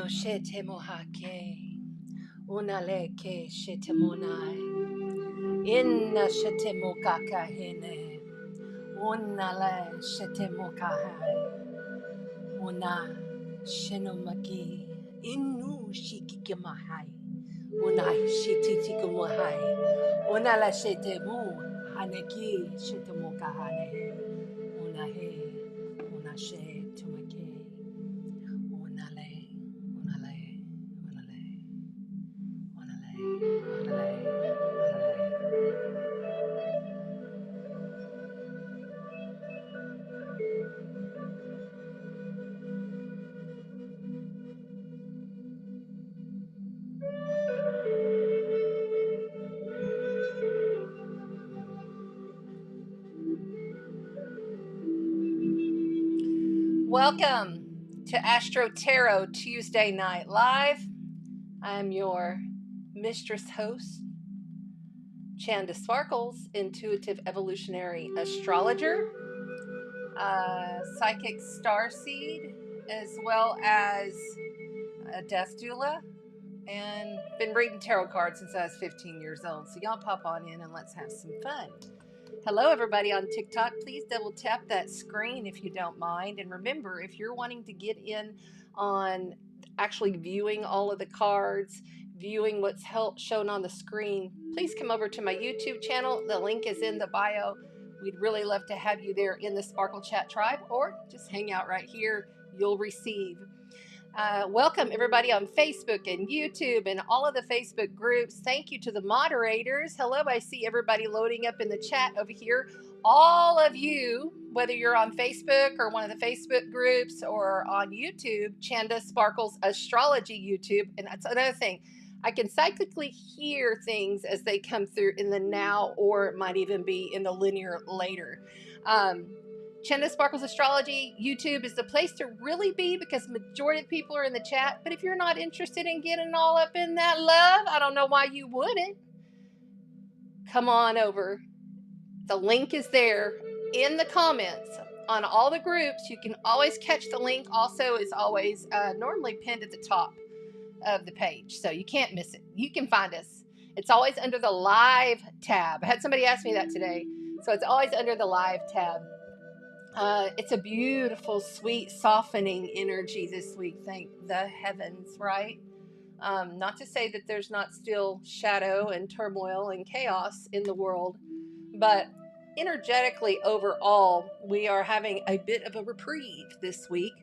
no shete mohake. Unale ke shete monai. Inna shete mokaka hene. Unale shete mokahai. Una shinomaki. Inu shikikimahai. Una shititikumahai. Una la shete mu. Haneki shete mokahane. Una he. Una she tumake. Unale. Unale. Unale. Unale. Unale. Welcome to Astro Tarot Tuesday Night Live. I'm your mistress host, Chanda Sparkles, intuitive evolutionary astrologer, psychic starseed, as well as a death doula, and been reading tarot cards since I was 15 years old. So y'all pop on in and let's have some fun. Hello, everybody on TikTok. Please double tap that screen if you don't mind. And remember, if you're wanting to get in on actually viewing all of the cards, viewing what's shown on the screen, please come over to my YouTube channel. The link is in the bio. We'd really love to have you there in the Sparkle Chat tribe, or just hang out right here. You'll receive. Welcome everybody on Facebook and YouTube and all of the Facebook groups. Thank you to the moderators. Hello, I see everybody loading up in the chat over here. All of you, whether you're on Facebook or one of the Facebook groups or on YouTube, Chanda Sparkles Astrology YouTube. And that's another thing. I can cyclically hear things as they come through in the now, or it might even be in the linear later. Chanda Sparkles Astrology YouTube is the place to really be, because majority of people are in the chat. But if you're not interested in getting all up in that love, I don't know why you wouldn't. Come on over. The link is there in the comments on all the groups. You can always catch the link. Also, is always normally pinned at the top of the page, so you can't miss it. You can find us. It's always under the live tab. I had somebody ask me that today. So it's always under the live tab. It's a beautiful, sweet, softening energy this week. Thank the heavens, right? Not to say that there's not still shadow and turmoil and chaos in the world, but energetically overall, we are having a bit of a reprieve this week,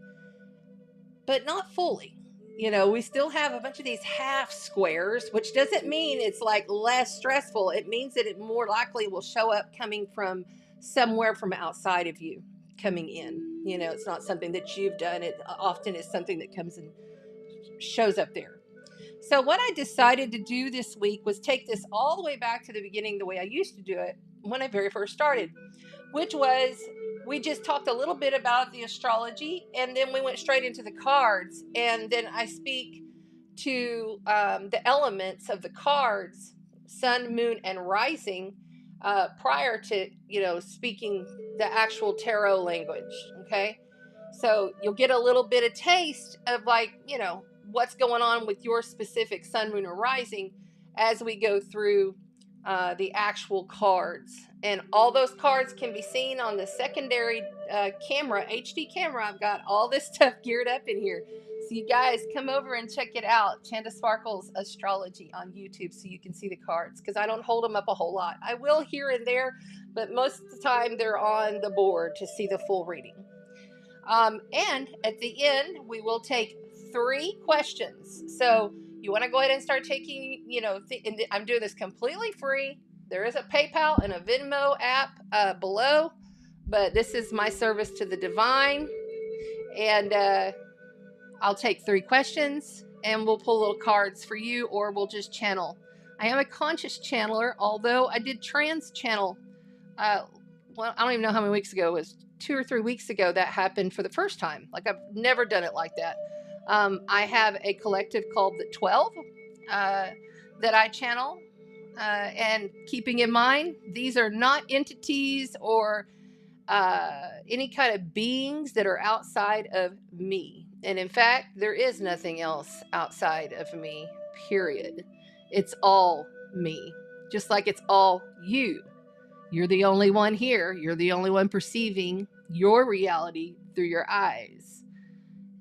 but not fully. You know, we still have a bunch of these half squares, which doesn't mean it's like less stressful. It means that it more likely will show up coming from somewhere from outside of you coming in. You know, it's not something that you've done. It often is something that comes and shows up there. So what I decided to do this week was take this all the way back to the beginning, the way I used to do it when I very first started, which was we just talked a little bit about the astrology, and then we went straight into the cards, and then I speak to the elements of the cards, sun, moon, and rising, prior to, you know, speaking the actual tarot language. Okay, so you'll get a little bit of taste of, like, you know, what's going on with your specific sun, moon, or rising as we go through the actual cards. And all those cards can be seen on the secondary camera, HD camera. I've got all this stuff geared up in here. So you guys come over and check it out. Chanda Sparkles Astrology on YouTube, so you can see the cards, because I don't hold them up a whole lot. I will here and there, but most of the time they're on the board to see the full reading. And at the end, we will take 3 questions. So you want to go ahead and start taking, you know, I'm doing this completely free. There is a PayPal and a Venmo app below, but this is my service to the divine. And I'll take 3 questions, and we'll pull little cards for you, or we'll just channel. I am a conscious channeler, although I did trans channel. Well, I don't even know how many weeks ago. It was 2 or 3 weeks ago that happened for the first time. Like, I've never done it like that. I have a collective called the 12 that I channel. And keeping in mind, these are not entities or any kind of beings that are outside of me. And in fact, there is nothing else outside of me, period. It's all me, just like it's all you. You're the only one here. You're the only one perceiving your reality through your eyes.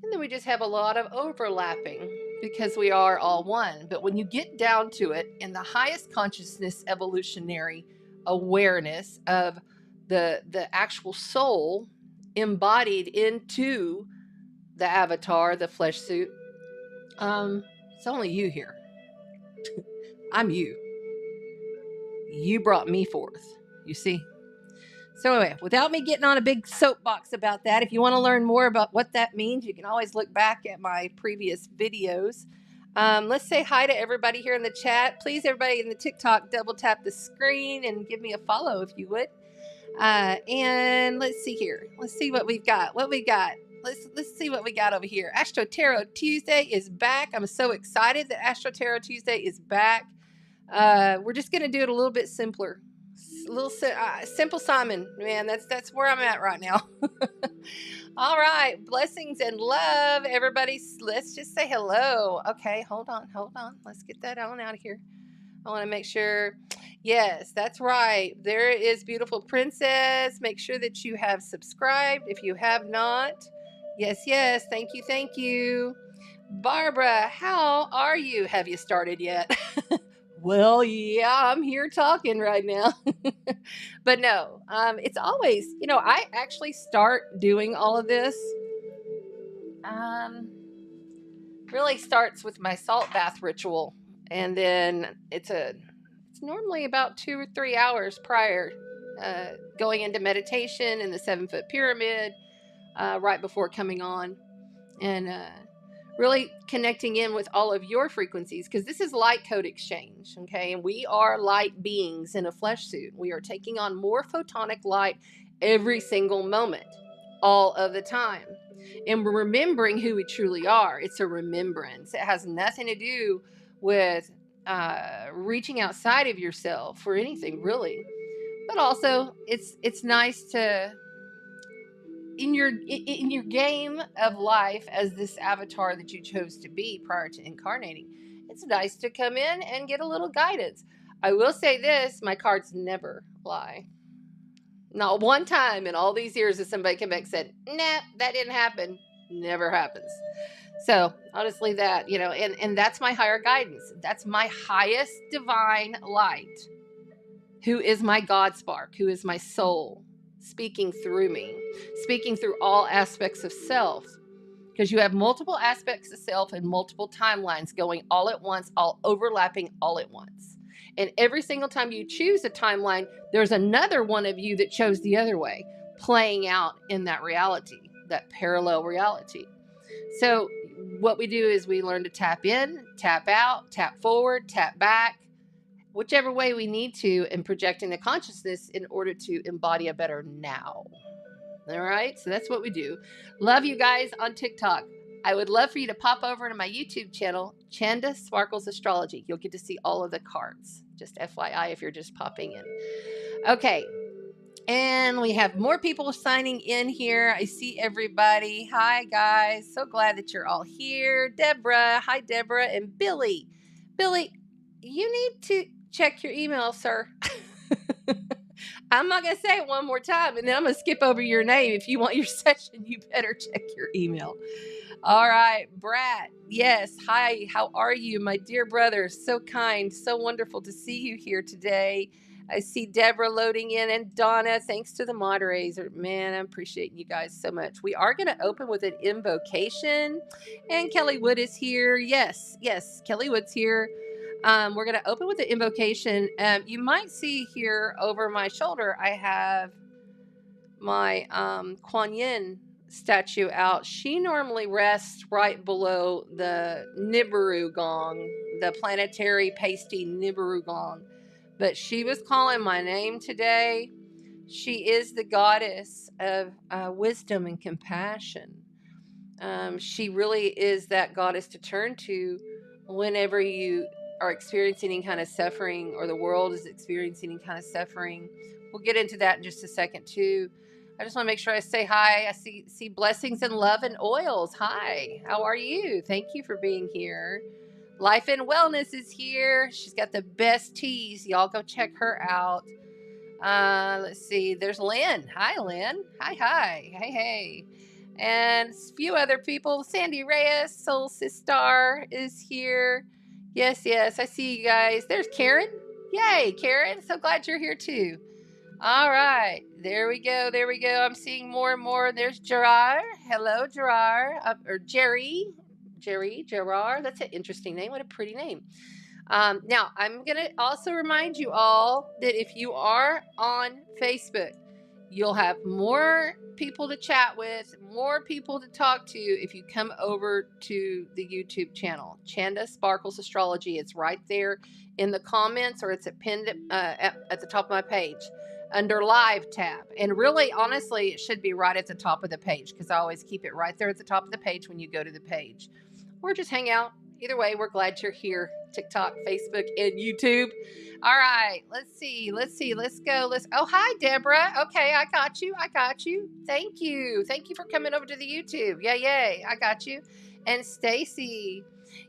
And then we just have a lot of overlapping because we are all one. But when you get down to it, in the highest consciousness evolutionary awareness of the actual soul embodied into the avatar, the flesh suit, it's only you here. I'm you. You brought me forth, you see? So anyway, without me getting on a big soapbox about that, if you want to learn more about what that means, you can always look back at my previous videos. Let's say hi to everybody here in the chat. Please, everybody in the TikTok, double tap the screen and give me a follow if you would. And let's see here. Let's see what we've got. Let's see what we got over here. Astro Tarot Tuesday is back. I'm so excited that Astro Tarot Tuesday is back. We're just gonna do it a little bit simpler. Simple Simon, man, that's where I'm at right now. All right, blessings and love, everybody. Let's just say hello. Okay, hold on. Let's get that on out of here. I want to make sure. Yes, that's right. There is beautiful princess. Make sure that you have subscribed if you have not. Yes. Thank you. Barbara, how are you? Have you started yet? Well, yeah, I'm here talking right now. But no, it's always, I actually start doing all of this. Really starts with my salt bath ritual. And then it's normally about 2 or 3 hours prior, going into meditation in the 7-foot pyramid, right before coming on. And, really connecting in with all of your frequencies, because this is light code exchange, okay? And we are light beings in a flesh suit. We are taking on more photonic light every single moment, all of the time. And we're remembering who we truly are. It's a remembrance. It has nothing to do with reaching outside of yourself for anything, really. But also, it's nice to, in your game of life as this avatar that you chose to be prior to incarnating, it's nice to come in and get a little guidance. I will say this, my cards never lie. Not one time in all these years has somebody come back and said, nah, that didn't happen. Never happens. So I'll just leave that, and that's my higher guidance. That's my highest divine light, who is my God spark, who is my soul, speaking through me, speaking through all aspects of self, because you have multiple aspects of self and multiple timelines going all at once, all overlapping all at once. And every single time you choose a timeline, there's another one of you that chose the other way, playing out in that reality, that parallel reality. So what we do is we learn to tap in, tap out, tap forward, tap back, whichever way we need to, in projecting the consciousness in order to embody a better now. All right, so that's what we do. Love you guys on TikTok. I would love for you to pop over to my YouTube channel, Chanda Sparkles Astrology. You'll get to see all of the cards. Just FYI if you're just popping in. Okay, and we have more people signing in here. I see everybody. Hi, guys. So glad that you're all here. Deborah. Hi, Deborah. And Billy. Billy, you need to check your email, sir. I'm not going to say it one more time, and then I'm going to skip over your name. If you want your session, you better check your email. All right, Brad. Yes. Hi, how are you, my dear brother? So kind, so wonderful to see you here today. I see Deborah loading in, and Donna, thanks to the moderator. Man, I'm appreciating you guys so much. We are going to open with an invocation, and Kelly Wood is here. Yes, Kelly Wood's here. We're going to open with the invocation. You might see here over my shoulder, I have my Kuan Yin statue out. She normally rests right below the Nibiru gong, the planetary pasty Nibiru gong. But she was calling my name today. She is the goddess of wisdom and compassion. She really is that goddess to turn to whenever you are experiencing any kind of suffering, or the world is experiencing any kind of suffering. We'll get into that in just a second too. I just want to make sure I say hi. I see blessings and love and oils. Hi, how are you? Thank you for being here. Life and Wellness is here. She's got the best teas. Y'all go check her out. Let's see. There's Lynn. Hi, Lynn. Hi. Hey. And a few other people. Sandy Reyes, Soul Sister is here. Yes. I see you guys. There's Karen. Yay, Karen. So glad you're here too. All right. There we go. I'm seeing more and more. There's Gerard. Hello, Gerard. Or Jerry. Gerard. That's an interesting name. What a pretty name. Now, I'm going to also remind you all that if you are on Facebook, you'll have more people to chat with, more people to talk to if you come over to the YouTube channel, Chanda Sparkles Astrology. It's right there in the comments, or it's pinned at the top of my page under Live tab. And really, honestly, it should be right at the top of the page, because I always keep it right there at the top of the page when you go to the page. Or just hang out. Either way, we're glad you're here. TikTok, Facebook, and YouTube. All right, let's see. Let's go. Oh, hi, Deborah. Okay, I got you. Thank you for coming over to the YouTube. Yay. I got you. And Stacy,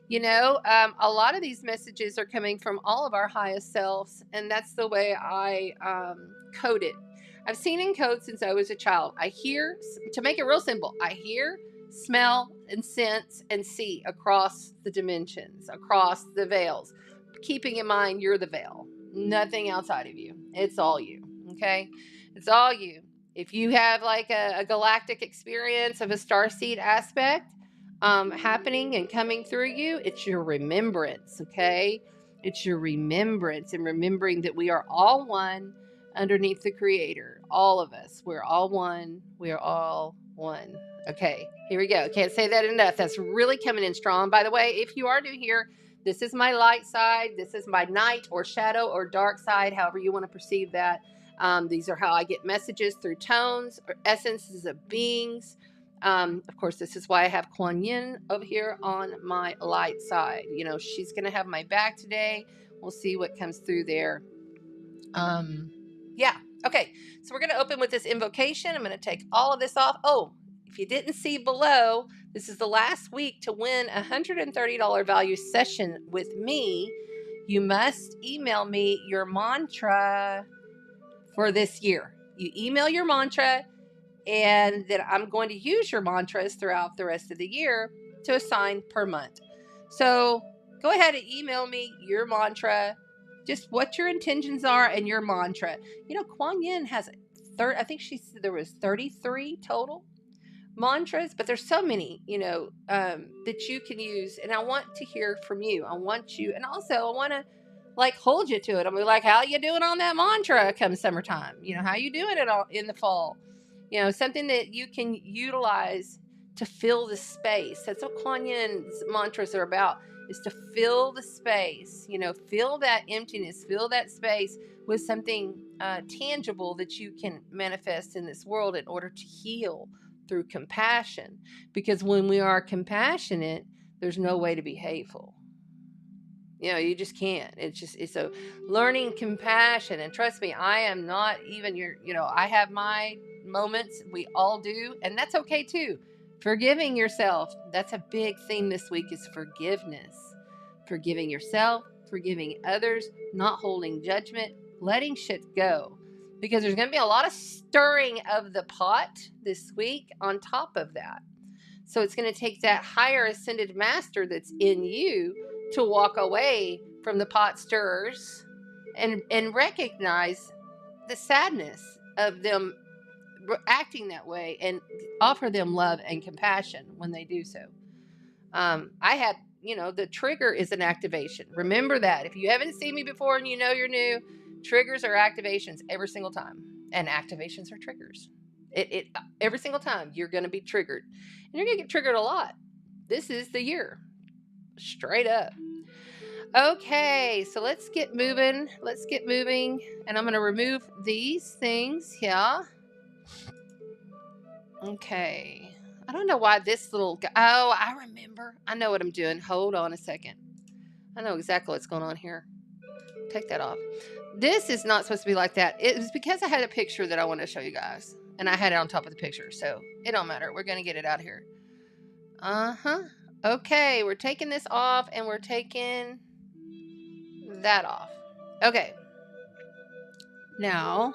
a lot of these messages are coming from all of our highest selves, and that's the way I code it. I've seen in code since I was a child. I hear, to make it real simple, I hear, smell, and sense, and see across the dimensions, across the veils. Keeping in mind, you're the veil. Nothing outside of you. It's all you. Okay? It's all you. If you have like a galactic experience of a starseed aspect happening and coming through you, it's your remembrance. Okay? It's your remembrance, and remembering that we are all one underneath the Creator. All of us. We're all one. We're all one. Okay, here we go. Can't say that enough. That's really coming in strong. By the way, if you are new here, this is my light side. This is my night or shadow or dark side, however you want to perceive that. These are how I get messages, through tones or essences of beings. Of course, this is why I have Kuan Yin over here on my light side. She's going to have my back today. We'll see what comes through there. Yeah. Okay, so we're going to open with this invocation. I'm going to take all of this off. Oh, if you didn't see below, this is the last week to win a $130 value session with me. You must email me your mantra for this year. You email your mantra, and then I'm going to use your mantras throughout the rest of the year to assign per month. So go ahead and email me your mantra, just what your intentions are and your mantra. Kuan Yin has, I think she said there was 33 total mantras, but there's so many, that you can use. And I want to hear from you. I want you, and also I want to hold you to it. I'm like, how you doing on that mantra come summertime? How you doing it all in the fall? Something that you can utilize to fill the space. That's what Kuan Yin's mantras are about, is to fill the space, fill that emptiness, fill that space with something tangible that you can manifest in this world in order to heal through compassion. Because when we are compassionate, there's no way to be hateful. You just can't. It's a learning compassion. And trust me, I am not even I have my moments. We all do. And that's okay too. Forgiving yourself. That's a big theme this week, is forgiveness. Forgiving yourself, forgiving others, not holding judgment, letting shit go. Because there's going to be a lot of stirring of the pot this week on top of that. So it's going to take that higher ascended master that's in you to walk away from the pot stirrers and recognize the sadness of them acting that way, and offer them love and compassion when they do so. I had, the trigger is an activation. Remember that. If you haven't seen me before and you're new, triggers are activations every single time. And activations are triggers. Every single time you're going to be triggered. And you're going to get triggered a lot. This is the year. Straight up. Okay, so let's get moving. And I'm going to remove these things here. Okay. I don't know why this little guy. Oh, I remember. I know what I'm doing. Hold on a second. I know exactly what's going on here. Take that off. This is not supposed to be like that. It was because I had a picture that I want to show you guys. And I had it on top of the picture, so it don't matter. We're going to get it out here. Okay, we're taking this off, and we're taking that off. Okay. Now,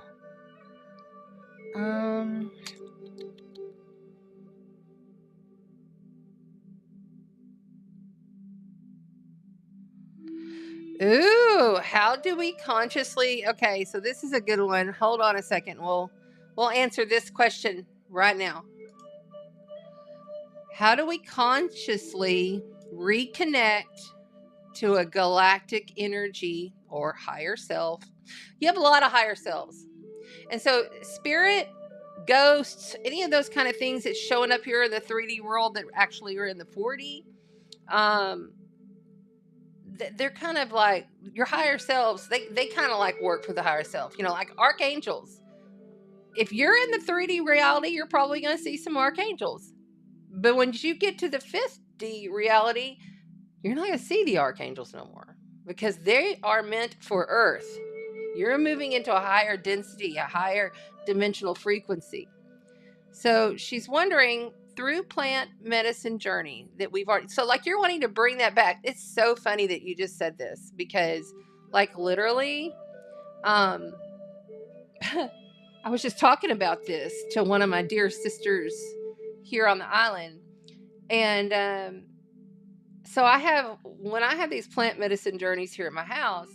ooh, how do we consciously... Okay, so this is a good one. Hold on a second. We'll answer this question right now. How do we consciously reconnect to a galactic energy or higher self? You have a lot of higher selves. And so spirit, ghosts, any of those kind of things that's showing up here in the 3D world that actually are in the 4D, they're kind of like your higher selves. They kind of like work for the higher self, you know, like archangels. If you're in the 3D reality, you're probably going to see some archangels. But when you get to the 5D reality, you're not going to see the archangels no more, because they are meant for Earth. You're moving into a higher density, a higher dimensional frequency. So she's wondering, through plant medicine journey that we've already... So like you're wanting to bring that back. It's so funny that you just said this, because like literally, I was just talking about this to one of my dear sisters here on the island. And so when I have these plant medicine journeys here at my house,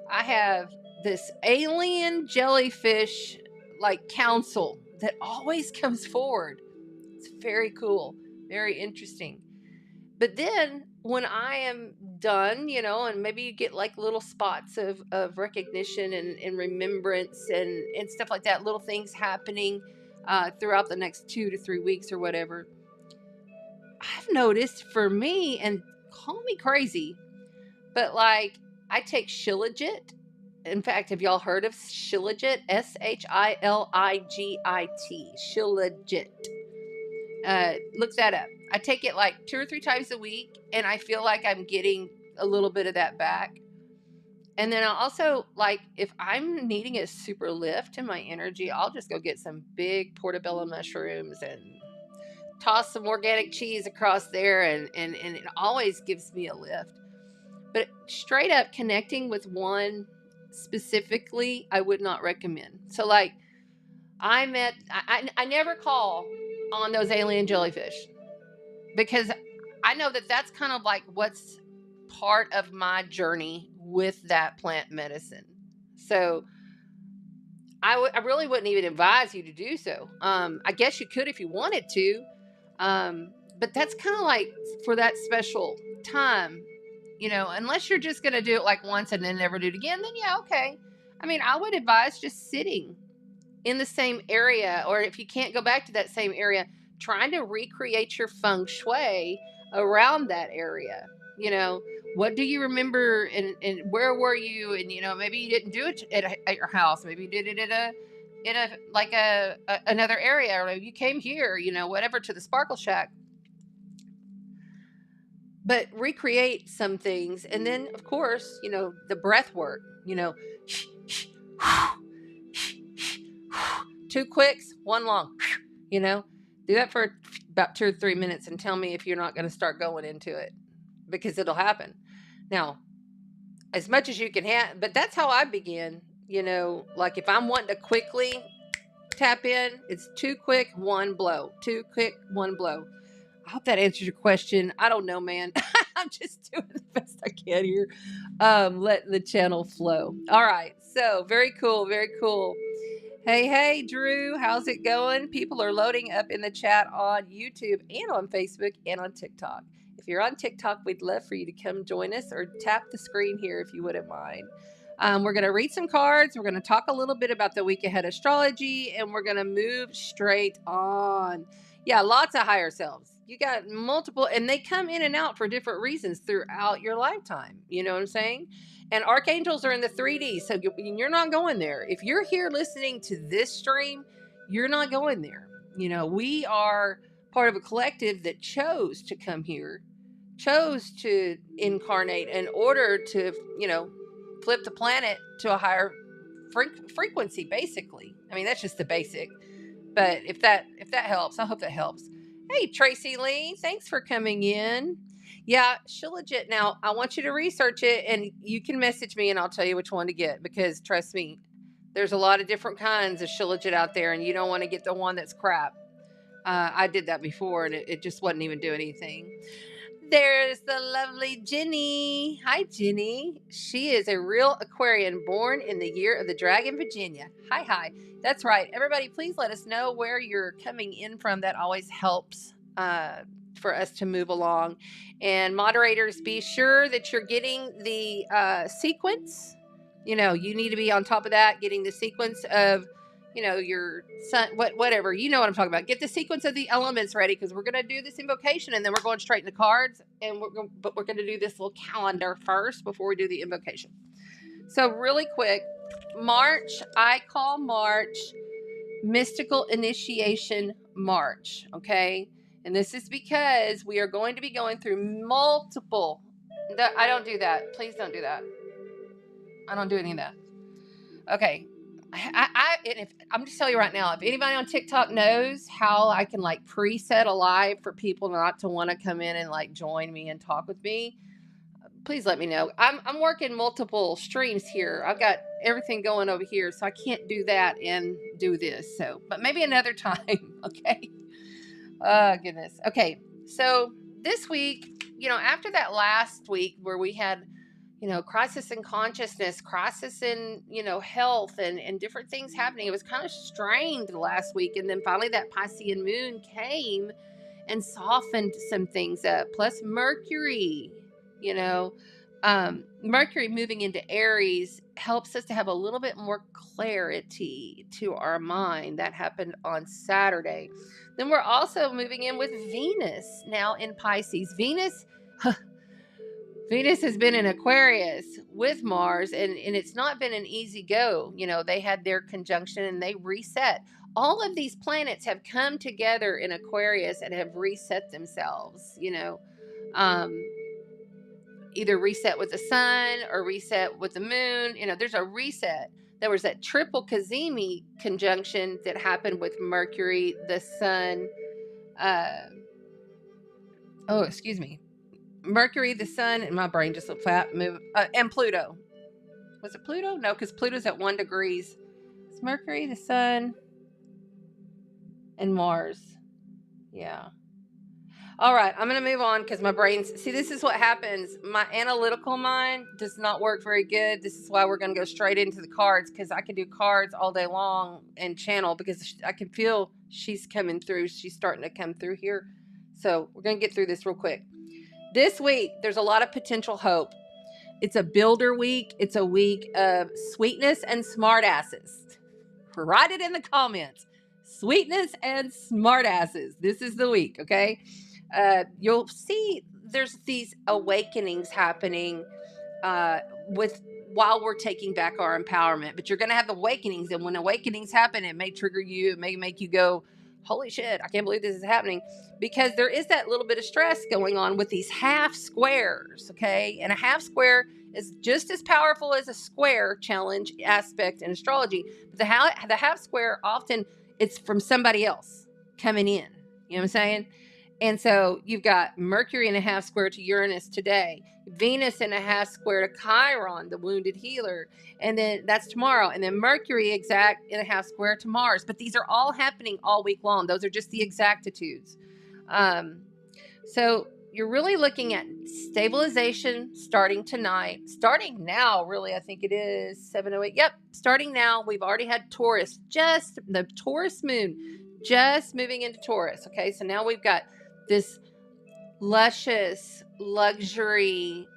I have this alien jellyfish like council that always comes forward. It's very cool, very interesting. But then when I am done, you know, and maybe you get like little spots of recognition and remembrance and stuff like that, little things happening throughout the next 2 to 3 weeks or whatever. I've noticed for me, and call me crazy, but like I take Shilajit. In fact, have y'all heard of Shilajit? Shiligit. Shilajit. Look that up. I take it like 2 or 3 times a week, and I feel like I'm getting a little bit of that back. And then I also, like, if I'm needing a super lift in my energy, I'll just go get some big portobello mushrooms and toss some organic cheese across there, and it always gives me a lift. But straight up connecting with one specifically, I would not recommend. So like I never call on those alien jellyfish, because I know that that's kind of like what's part of my journey with that plant medicine. So I really wouldn't even advise you to do so. I guess you could if you wanted to, but that's kind of like for that special time. You know, unless you're just going to do it like once and then never do it again, then yeah, okay. I mean, I would advise just sitting in the same area, or if you can't go back to that same area, trying to recreate your feng shui around that area. You know, what do you remember, and where were you? And, you know, maybe you didn't do it at your house. Maybe you did it in another area, or maybe you came here, you know, whatever, to the Sparkle Shack. But recreate some things. And then, of course, you know, the breath work, you know, 2 quicks, 1 long, you know, do that for about 2 or 3 minutes and tell me if you're not going to start going into it, because it'll happen. Now, as much as you can have, but that's how I begin, you know, like if I'm wanting to quickly tap in, it's 2 quick, 1 blow, 2 quick, 1 blow. I hope that answers your question. I don't know, man. I'm just doing the best I can here. Letting the channel flow. All right. So very cool. Very cool. Hey, Drew. How's it going? People are loading up in the chat on YouTube and on Facebook and on TikTok. If you're on TikTok, we'd love for you to come join us, or tap the screen here if you wouldn't mind. We're going to read some cards. We're going to talk a little bit about the week ahead astrology, and we're going to move straight on. Yeah, lots of higher selves. You got multiple, and they come in and out for different reasons throughout your lifetime. You know what I'm saying? And archangels are in the 3D, so you're not going there. If you're here listening to this stream, you're not going there. You know, we are part of a collective that chose to come here, chose to incarnate in order to, you know, flip the planet to a higher frequency, basically. I mean, that's just the basic. But if that helps, I hope that helps. Hey, Tracy Lee, thanks for coming in. Yeah, Shilajit. Now, I want you to research it, and you can message me, and I'll tell you which one to get, because trust me, there's a lot of different kinds of Shilajit out there, and you don't want to get the one that's crap. I did that before, and it just wasn't even doing anything. There's the lovely Jenny. Hi, Jenny. She is a real Aquarian born in the year of the dragon, Virginia. Hi, hi. That's right. Everybody, please let us know where you're coming in from. That always helps for us to move along. And moderators, be sure that you're getting the sequence. You know, you need to be on top of that, getting the sequence of, you know, your sun, whatever, you know what I'm talking about. Get the sequence of the elements ready, because we're going to do this invocation, and then we're going straight into cards, and we're going to do this little calendar first before we do the invocation. So really quick, March, I call March Mystical Initiation March, okay? And this is because we are going to be going through multiple, I don't do that. Please don't do that. I don't do any of that. Okay. I'm just telling you right now, if anybody on TikTok knows how I can like preset a live for people not to want to come in and like join me and talk with me, please let me know. I'm working multiple streams here. I've got everything going over here, so I can't do that and do this. So, but maybe another time. Okay. Oh, goodness. Okay. So this week, you know, after that last week where we had, you know, crisis in consciousness, crisis in, you know, health and different things happening. It was kind of strained last week. And then finally that Piscean moon came and softened some things up. Plus Mercury, you know, Mercury moving into Aries helps us to have a little bit more clarity to our mind. That happened on Saturday. Then we're also moving in with Venus now in Pisces. Venus has been in Aquarius with Mars, and it's not been an easy go. You know, they had their conjunction and they reset. All of these planets have come together in Aquarius and have reset themselves, you know, either reset with the sun or reset with the moon. You know, there's a reset. There was that triple Cazimi conjunction that happened with Mercury, the sun, Mercury, the sun, and my brain just looked flat, and Pluto. Was it Pluto? No, because Pluto's at 1 degree. It's Mercury, the sun, and Mars. Yeah. All right, I'm going to move on because my brain's... See, this is what happens. My analytical mind does not work very good. This is why we're going to go straight into the cards, because I could do cards all day long and channel, because I can feel she's coming through. She's starting to come through here. So we're going to get through this real quick. This week, there's a lot of potential hope. It's a builder week. It's a week of sweetness and smartasses. Write it in the comments. Sweetness and smartasses. This is the week, okay? You'll see there's these awakenings happening while we're taking back our empowerment. But you're going to have awakenings, and when awakenings happen, it may trigger you. It may make you go, holy shit, I can't believe this is happening. Because there is that little bit of stress going on with these half squares, okay? And a half square is just as powerful as a square challenge aspect in astrology. But the half square, often it's from somebody else coming in. You know what I'm saying? And so you've got Mercury in a half square to Uranus today, Venus in a half square to Chiron, the wounded healer, and then that's tomorrow. And then Mercury exact in a half square to Mars. But these are all happening all week long. Those are just the exactitudes. So you're really looking at stabilization starting tonight. Starting now, really, I think it is 7:08. Yep, starting now. We've already had Taurus, just the Taurus moon, just moving into Taurus. Okay, so now we've got this luscious luxury,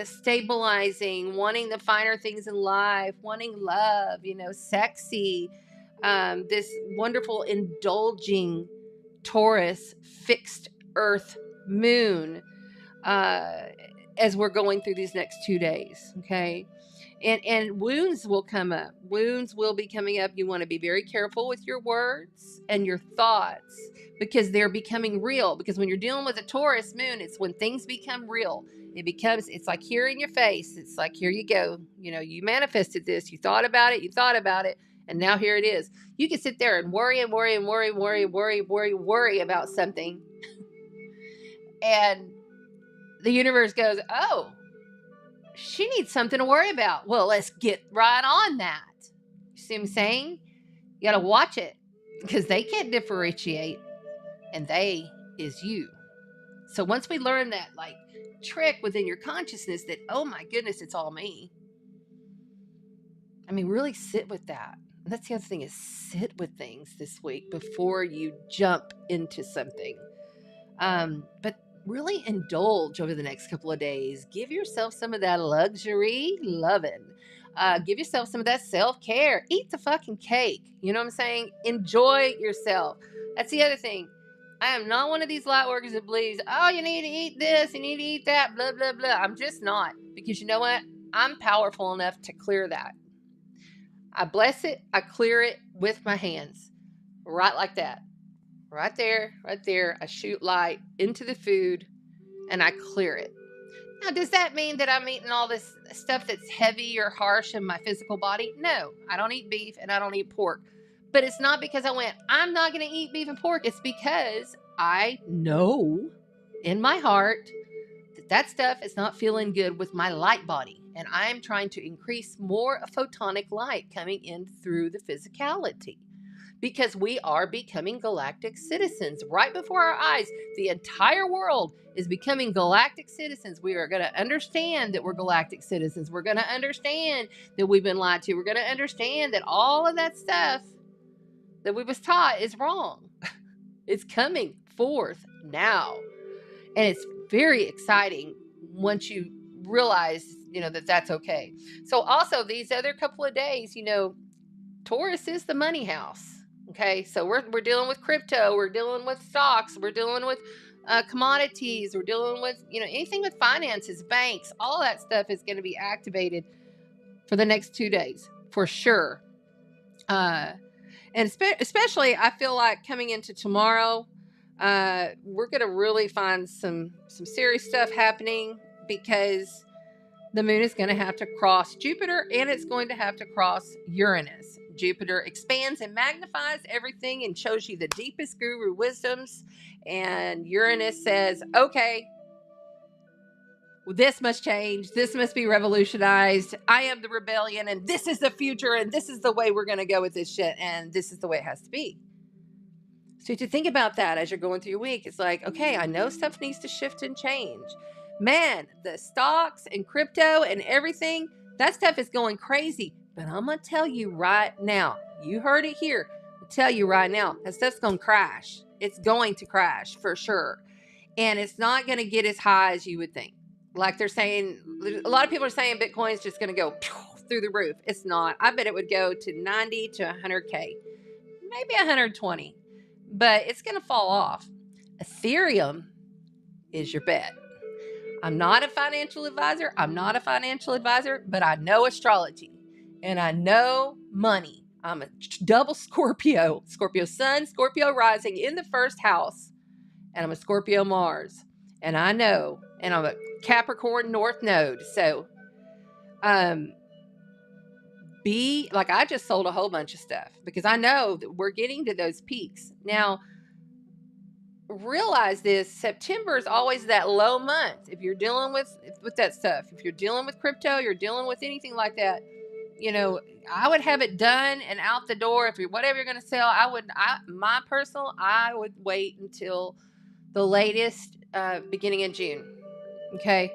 stabilizing, wanting the finer things in life, wanting love, you know, sexy, this wonderful indulging Taurus fixed earth moon as we're going through these next 2 days. Okay. And wounds will come up. Wounds will be coming up. You want to be very careful with your words and your thoughts, because they're becoming real. Because when you're dealing with a Taurus moon, it's when things become real. It's like here in your face. It's like, here you go. You know, you manifested this. You thought about it. And now here it is. You can sit there and worry and worry and worry about something. And the universe goes, oh, she needs something to worry about. Well, let's get right on that. You see what I'm saying? You got to watch it because they can't differentiate, and they is you. So once we learn that like trick within your consciousness that, oh my goodness, it's all me. I mean, really sit with that. And that's the other thing, is sit with things this week before you jump into something. But really indulge over the next couple of days. Give yourself some of that luxury loving. Give yourself some of that self-care. Eat the fucking cake. You know what I'm saying? Enjoy yourself. That's the other thing. I am not one of these light workers that believes, oh, you need to eat this, you need to eat that, blah, blah, blah. I'm just not. Because you know what? I'm powerful enough to clear that. I bless it. I clear it with my hands. Right like that. Right there, right there. I shoot light into the food and I clear it. Now, does that mean that I'm eating all this stuff that's heavy or harsh in my physical body? No, I don't eat beef and I don't eat pork. But it's not because I went, I'm not going to eat beef and pork. It's because I know in my heart that that stuff is not feeling good with my light body. And I'm trying to increase more photonic light coming in through the physicality. Because we are becoming galactic citizens right before our eyes. The entire world is becoming galactic citizens. We are going to understand that we're galactic citizens. We're going to understand that we've been lied to. We're going to understand that all of that stuff that we was taught is wrong. It's coming forth now. And it's very exciting once you realize, that that's okay. So also these other couple of days, Taurus is the money house. Okay, so we're dealing with crypto, we're dealing with stocks, we're dealing with commodities, we're dealing with, anything with finances, banks, all that stuff is going to be activated for the next 2 days, for sure. And especially, I feel like coming into tomorrow, we're going to really find some serious stuff happening because the moon is going to have to cross Jupiter and it's going to have to cross Uranus. Jupiter expands and magnifies everything and shows you the deepest guru wisdoms. And Uranus says, okay, this must change. This must be revolutionized. I am the rebellion and this is the future and this is the way we're going to go with this shit. And this is the way it has to be. So to think about that as you're going through your week, it's like, okay, I know stuff needs to shift and change. Man, the stocks and crypto and everything, that stuff is going crazy. But I'm going to tell you right now, you heard it here. I'll tell you right now, that stuff's going to crash. It's going to crash for sure. And it's not going to get as high as you would think. Like they're saying, a lot of people are saying Bitcoin's just going to go through the roof. It's not. I bet it would go to 90 to 100K, maybe 120, but it's going to fall off. Ethereum is your bet. I'm not a financial advisor. But I know astrology. And I know money. I'm a double Scorpio. Scorpio sun, Scorpio rising in the first house. And I'm a Scorpio Mars. And I know. And I'm a Capricorn North Node. So, I just sold a whole bunch of stuff. Because I know that we're getting to those peaks. Now, realize this, September is always that low month. If you're dealing with that stuff. If you're dealing with crypto, you're dealing with anything like that. I would have it done and out the door. If whatever you're going to sell, I would wait until the latest beginning in June. Okay.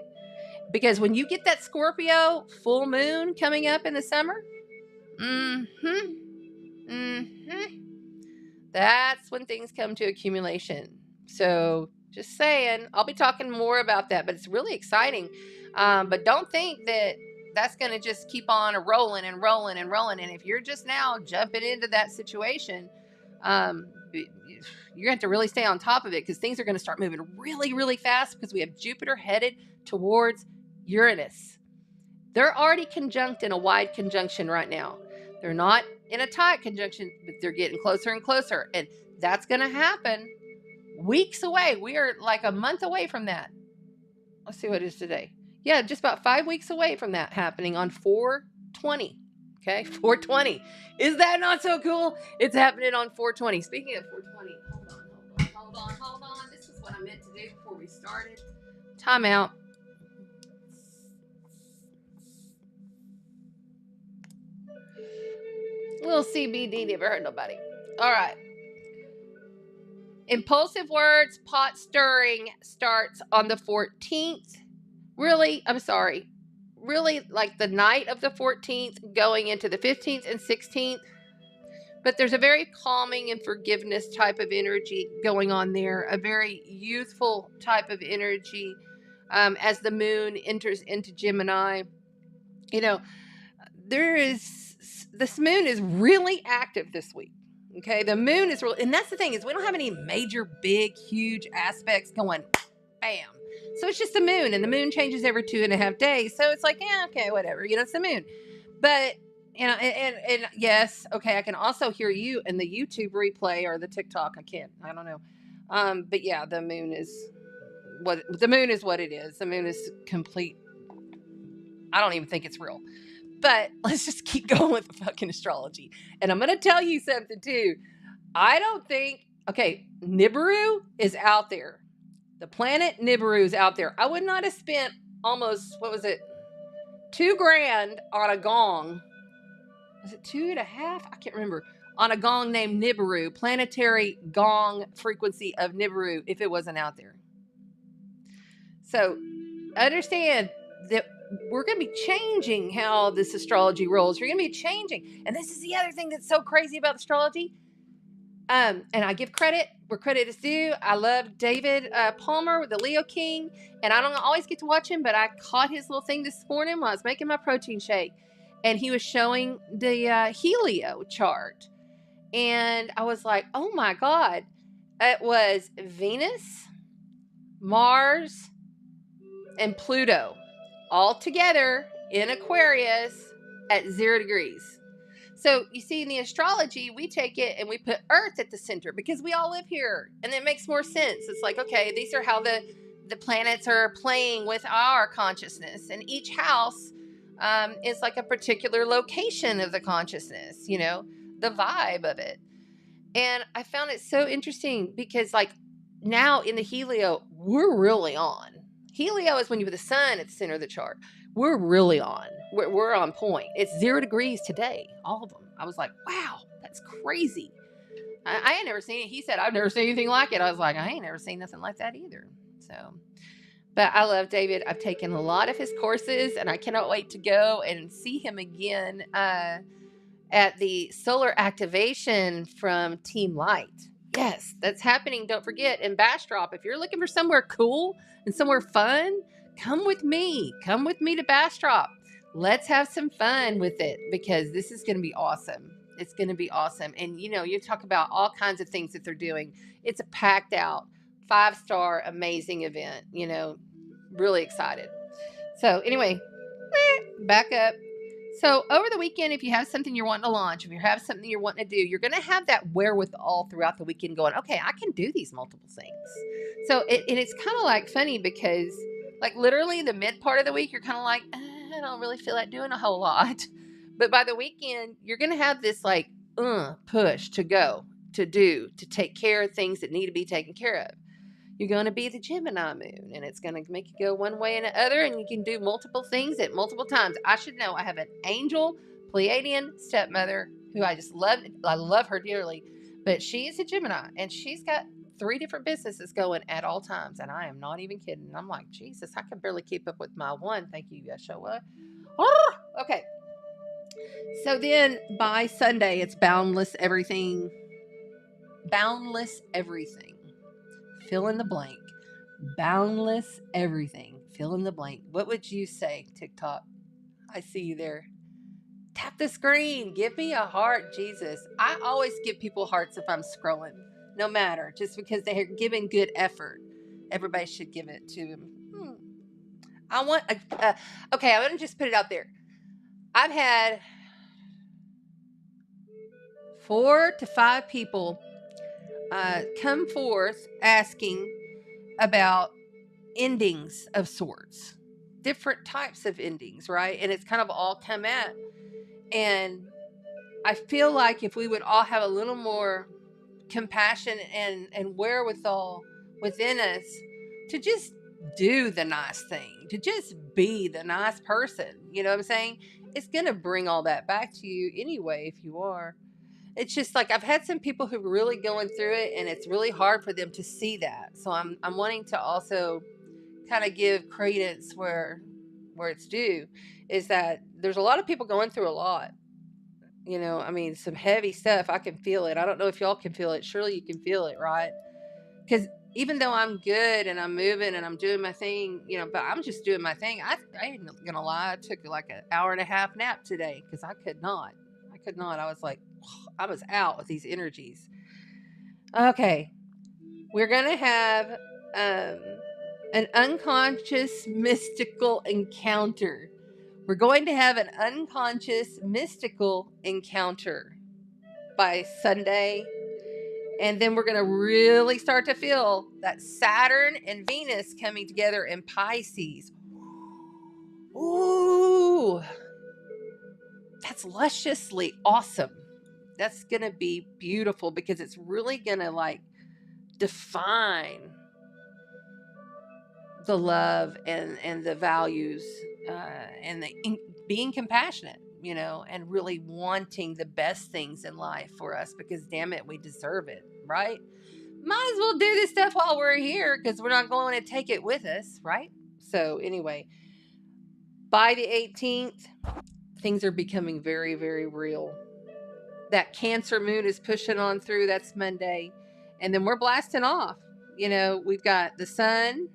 Because when you get that Scorpio full moon coming up in the summer, that's when things come to accumulation. So just saying, I'll be talking more about that, but it's really exciting. But don't think that that's going to just keep on rolling and rolling and rolling. And if you're just now jumping into that situation, you're going to have to really stay on top of it because things are going to start moving really, really fast because we have Jupiter headed towards Uranus. They're already conjunct in a wide conjunction right now. They're not in a tight conjunction, but they're getting closer and closer. And that's going to happen weeks away. We are like a month away from that. Let's see what it is today. Yeah, just about 5 weeks away from that happening on 4/20. Okay, 420. Is that not so cool? It's happening on 420. Speaking of 420, hold on. This is what I meant to do before we started. Time out. Little CBD, never hurt nobody. All right. Impulsive words, pot stirring starts on the 14th. Really, I'm sorry. Really, like the night of the 14th, going into the 15th and 16th. But there's a very calming and forgiveness type of energy going on there. A very youthful type of energy as the moon enters into Gemini. You know, this moon is really active this week. Okay, the moon is real, and that's the thing is we don't have any major, big, huge aspects going, bam. So it's just the moon, and the moon changes every 2.5 days. So it's like, yeah, okay, whatever. It's the moon. But and yes, okay, I can also hear you in the YouTube replay or the TikTok. I don't know. But yeah, the moon is what it is. The moon is complete. I don't even think it's real. But let's just keep going with the fucking astrology. And I'm going to tell you something too. I don't think, okay, Nibiru is out there. The planet Nibiru is out there. I would not have spent almost, what was it, $2,000 on a gong. Was it 2.5? I can't remember. On a gong named Nibiru, planetary gong frequency of Nibiru, if it wasn't out there. So understand that we're going to be changing how this astrology rolls. You're going to be changing. And this is the other thing that's so crazy about astrology. And I give credit where credit is due. I love David Palmer with the Leo King. And I don't always get to watch him, but I caught his little thing this morning while I was making my protein shake. And he was showing the Helio chart. And I was like, oh my God. It was Venus, Mars, and Pluto all together in Aquarius at 0 degrees. So you see, in the astrology, we take it and we put Earth at the center because we all live here, and it makes more sense. It's like, okay, these are how the planets are playing with our consciousness, and each house is like a particular location of the consciousness, the vibe of it. And I found it so interesting because, like, now in the Helio, we're really on. Helio is when you have the sun at the center of the chart. We're really on. We're on point. It's 0 degrees today, all of them. I was like, wow, that's crazy. I ain't never seen it. He said, I've never seen anything like it. I was like, I ain't never seen nothing like that either. So, but I love David. I've taken a lot of his courses, and I cannot wait to go and see him again at the solar activation from Team Light. Yes, that's happening. Don't forget, in Bastrop, if you're looking for somewhere cool and somewhere fun, come with me. Come with me to Bastrop. Let's have some fun with it because this is going to be awesome. It's going to be awesome. And, you talk about all kinds of things that they're doing. It's a packed out, 5-star, amazing event, really excited. So anyway, back up. So over the weekend, if you have something you're wanting to launch, if you have something you're wanting to do, you're going to have that wherewithal throughout the weekend going, okay, I can do these multiple things. So it's kind of like funny because like literally the mid part of the week, you're kind of like, I don't really feel like doing a whole lot. But by the weekend, you're going to have this like push to go, to do, to take care of things that need to be taken care of. You're going to be the Gemini moon, and it's going to make you go one way and the other, and you can do multiple things at multiple times. I should know I have an angel Pleiadian stepmother who I just love. I love her dearly, but she is a Gemini, and she's got 3 different businesses going at all times, and I am not even kidding. I'm like, Jesus, I can barely keep up with my one. Thank you, Yeshua. Okay. So then by Sunday, it's boundless everything. Boundless everything. Fill in the blank. Boundless everything. Fill in the blank. What would you say, TikTok? I see you there. Tap the screen. Give me a heart, Jesus. I always give people hearts if I'm scrolling. No matter. Just because they're giving good effort. Everybody should give it to them. I want okay, I'm going to just put it out there. I've had 4 to 5 people come forth asking about endings of sorts, different types of endings, right? And it's kind of all come at. And I feel like if we would all have a little more compassion and wherewithal within us to just do the nice thing, to just be the nice person, you know what I'm saying? It's going to bring all that back to you anyway if you are. It's just like I've had some people who are really going through it, and it's really hard for them to see that. So I'm wanting to also kind of give credence where it's due, is that there's a lot of people going through a lot. You know, I mean, some heavy stuff. I can feel it. I don't know if y'all can feel it. Surely you can feel it, right? Because even though I'm good and I'm moving and I'm doing my thing, you know, but I'm just doing my thing. I ain't gonna lie. I took like an hour and a half nap today because I could not. I was like, I was out with these energies. Okay, we're gonna have an unconscious mystical encounter. We're going to have an unconscious mystical encounter by Sunday. And then we're going to really start to feel that Saturn and Venus coming together in Pisces. Ooh, that's lusciously awesome. That's going to be beautiful because it's really going to like define the love and the values and being compassionate, you know, and really wanting the best things in life for us because damn it, we deserve it, right? Might as well do this stuff while we're here because we're not going to take it with us, right? So anyway, by the 18th, things are becoming very, very real. That Cancer moon is pushing on through. That's Monday. And then we're blasting off. You know, we've got the sun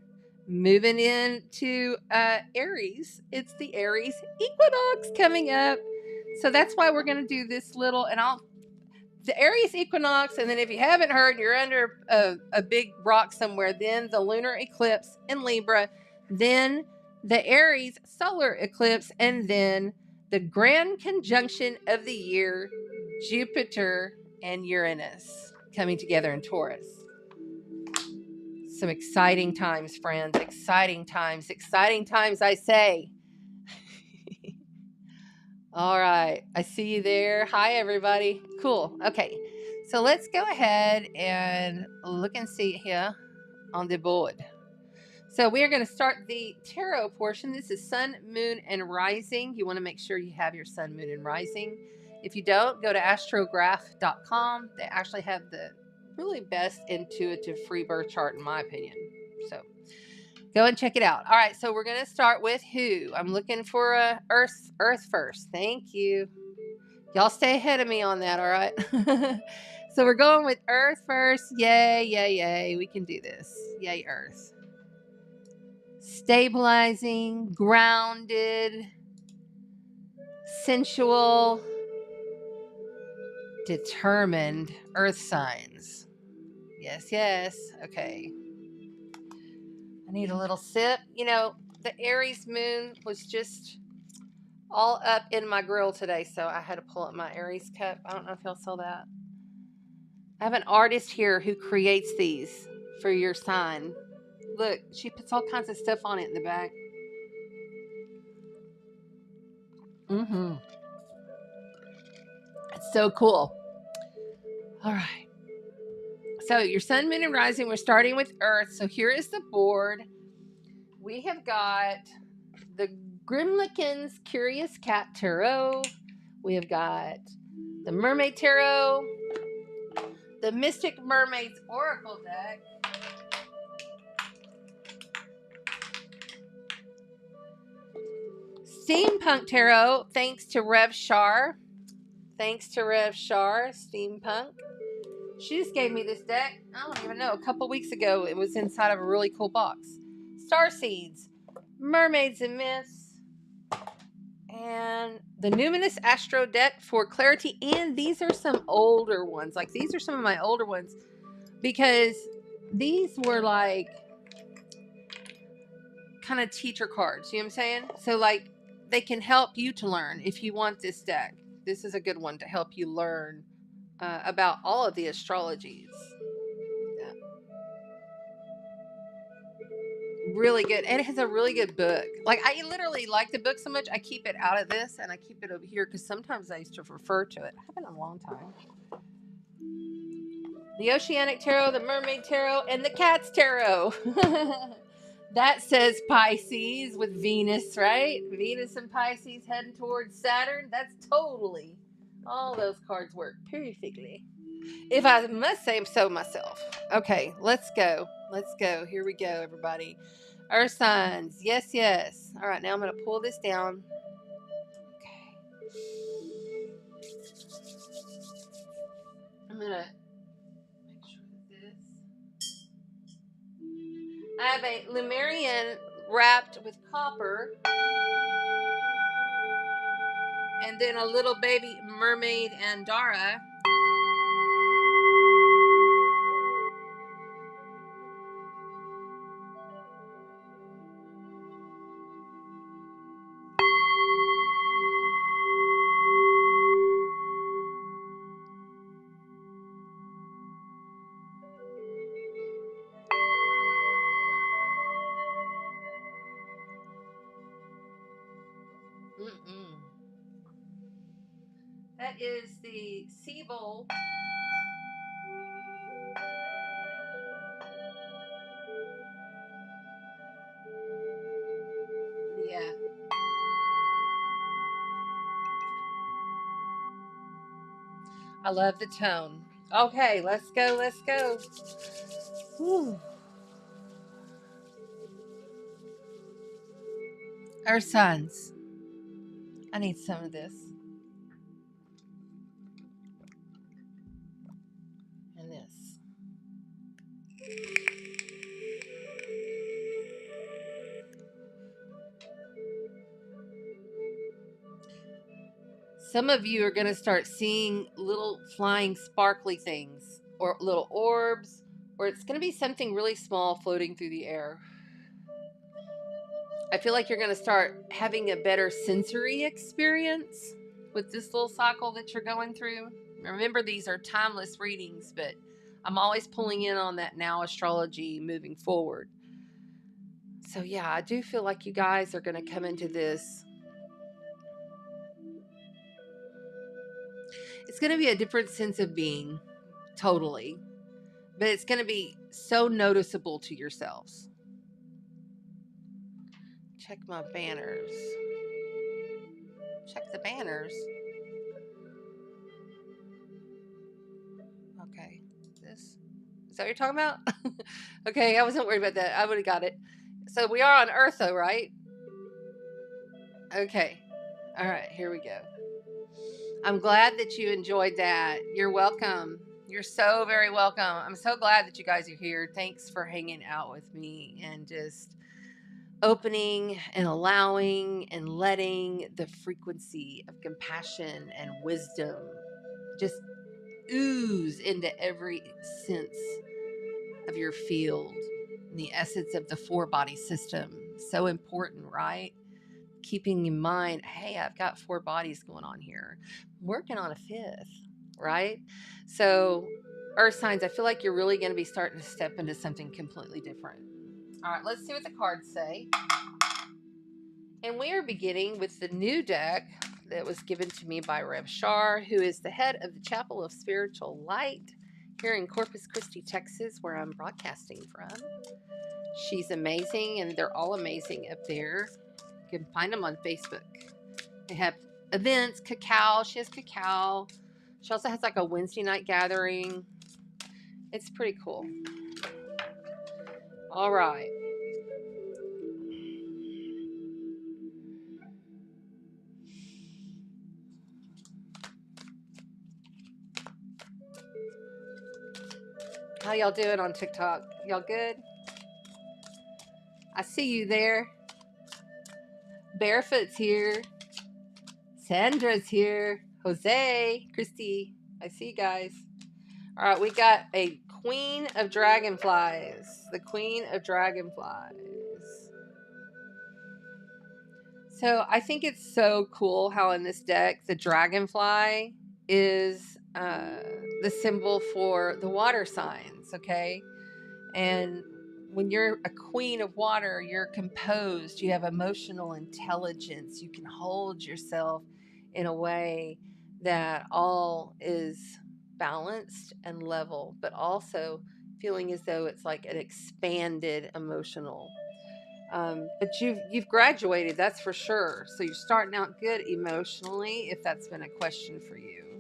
moving into Aries. It's the Aries equinox coming up. So that's why we're going to do this little, and the Aries equinox, and then if you haven't heard, you're under a big rock somewhere, then the lunar eclipse in Libra, then the Aries solar eclipse, and then the grand conjunction of the year, Jupiter and Uranus coming together in Taurus. Some exciting times, friends. Exciting times, I say. All right. I see you there. Hi, everybody. Cool. Okay. So let's go ahead and look and see here on the board. So we are going to start the tarot portion. This is Sun, Moon, and Rising. You want to make sure you have your Sun, Moon, and Rising. If you don't, go to astrograph.com. They actually have the really best intuitive free birth chart, in my opinion. So go and check it out. All right, so we're going to start with who? I'm looking for Earth first. Thank you. Y'all stay ahead of me on that, all right? So we're going with Earth first. Yay, yay, yay. We can do this. Yay, Earth. Stabilizing, grounded, sensual, determined Earth signs. Yes, yes. Okay. I need a little sip. You know, the Aries moon was just all up in my grill today, so I had to pull up my Aries cup. I don't know if y'all saw that. I have an artist here who creates these for your sign. Look, she puts all kinds of stuff on it in the back. It's so cool. All right. So your sun, moon, and rising, we're starting with Earth. So here is the board. We have got the Grimlicken's Curious Cat Tarot. We have got the Mermaid Tarot, the Mystic Mermaids Oracle deck, Steampunk Tarot, thanks to Rev Shar. Steampunk. She just gave me this deck, I don't even know, a couple weeks ago. It was inside of a really cool box. Star Seeds, Mermaids and Myths, and the Numinous Astro deck for clarity. And these are some older ones. Like, these are some of my older ones because these were like kind of teacher cards. You know what I'm saying? So, like, they can help you to learn if you want this deck. This is a good one to help you learn about all of the astrologies. Yeah. really good, and it has a really good book. Like, I literally like the book so much, I keep it out of this and I keep it over here because sometimes I used to refer to it. I haven't in a long time. The Oceanic Tarot, the Mermaid Tarot, and the Cat's Tarot. That says Pisces with Venus, right? Venus and Pisces heading towards Saturn. That's totally, all those cards work perfectly, if I must say so myself. Okay, let's go. Let's go. Here we go, everybody. Earth signs. Yes, yes. All right, now I'm going to pull this down. Okay. I'm going to make sure that this. I have a Lemurian wrapped with copper. And then a little baby mermaid Andara. That is the sea bowl. Yeah. I love the tone. Okay, let's go. Let's go. Whew. Our sons. I need some of this. And this. Some of you are going to start seeing little flying sparkly things or little orbs, or it's going to be something really small floating through the air. I feel like you're going to start having a better sensory experience with this little cycle that you're going through. Remember, these are timeless readings, but I'm always pulling in on that now astrology moving forward. So yeah, I do feel like you guys are going to come into this. It's going to be a different sense of being, totally. But it's going to be so noticeable to yourselves. Check my banners. Check the banners. Okay. This. Is that what you're talking about? Okay, I wasn't worried about that. I would have got it. So we are on Earth, though, right? Okay. All right, here we go. I'm glad that you enjoyed that. You're welcome. You're so very welcome. I'm so glad that you guys are here. Thanks for hanging out with me and just opening and allowing and letting the frequency of compassion and wisdom just ooze into every sense of your field. The essence of the 4-body system. So important, right? Keeping in mind, hey, I've got 4 bodies going on here. I'm working on a 5th, right? So, Earth signs, I feel like you're really going to be starting to step into something completely different. All right, let's see what the cards say. And we are beginning with the new deck that was given to me by Reb Shar, who is the head of the Chapel of Spiritual Light here in Corpus Christi, Texas, where I'm broadcasting from. She's amazing, and they're all amazing up there. You can find them on Facebook. They have events, cacao. She has cacao. She also has like a Wednesday night gathering. It's pretty cool. All right. How y'all doing on TikTok? Y'all good? I see you there. Barefoot's here. Sandra's here. Jose, Christy. I see you guys. All right, we got a Queen of Dragonflies. The Queen of Dragonflies. So I think it's so cool how in this deck the dragonfly is the symbol for the water signs, okay? And when you're a queen of water, you're composed, you have emotional intelligence, you can hold yourself in a way that all is balanced and level, but also feeling as though it's like an expanded emotional. But you've graduated, that's for sure. So you're starting out good emotionally, if that's been a question for you.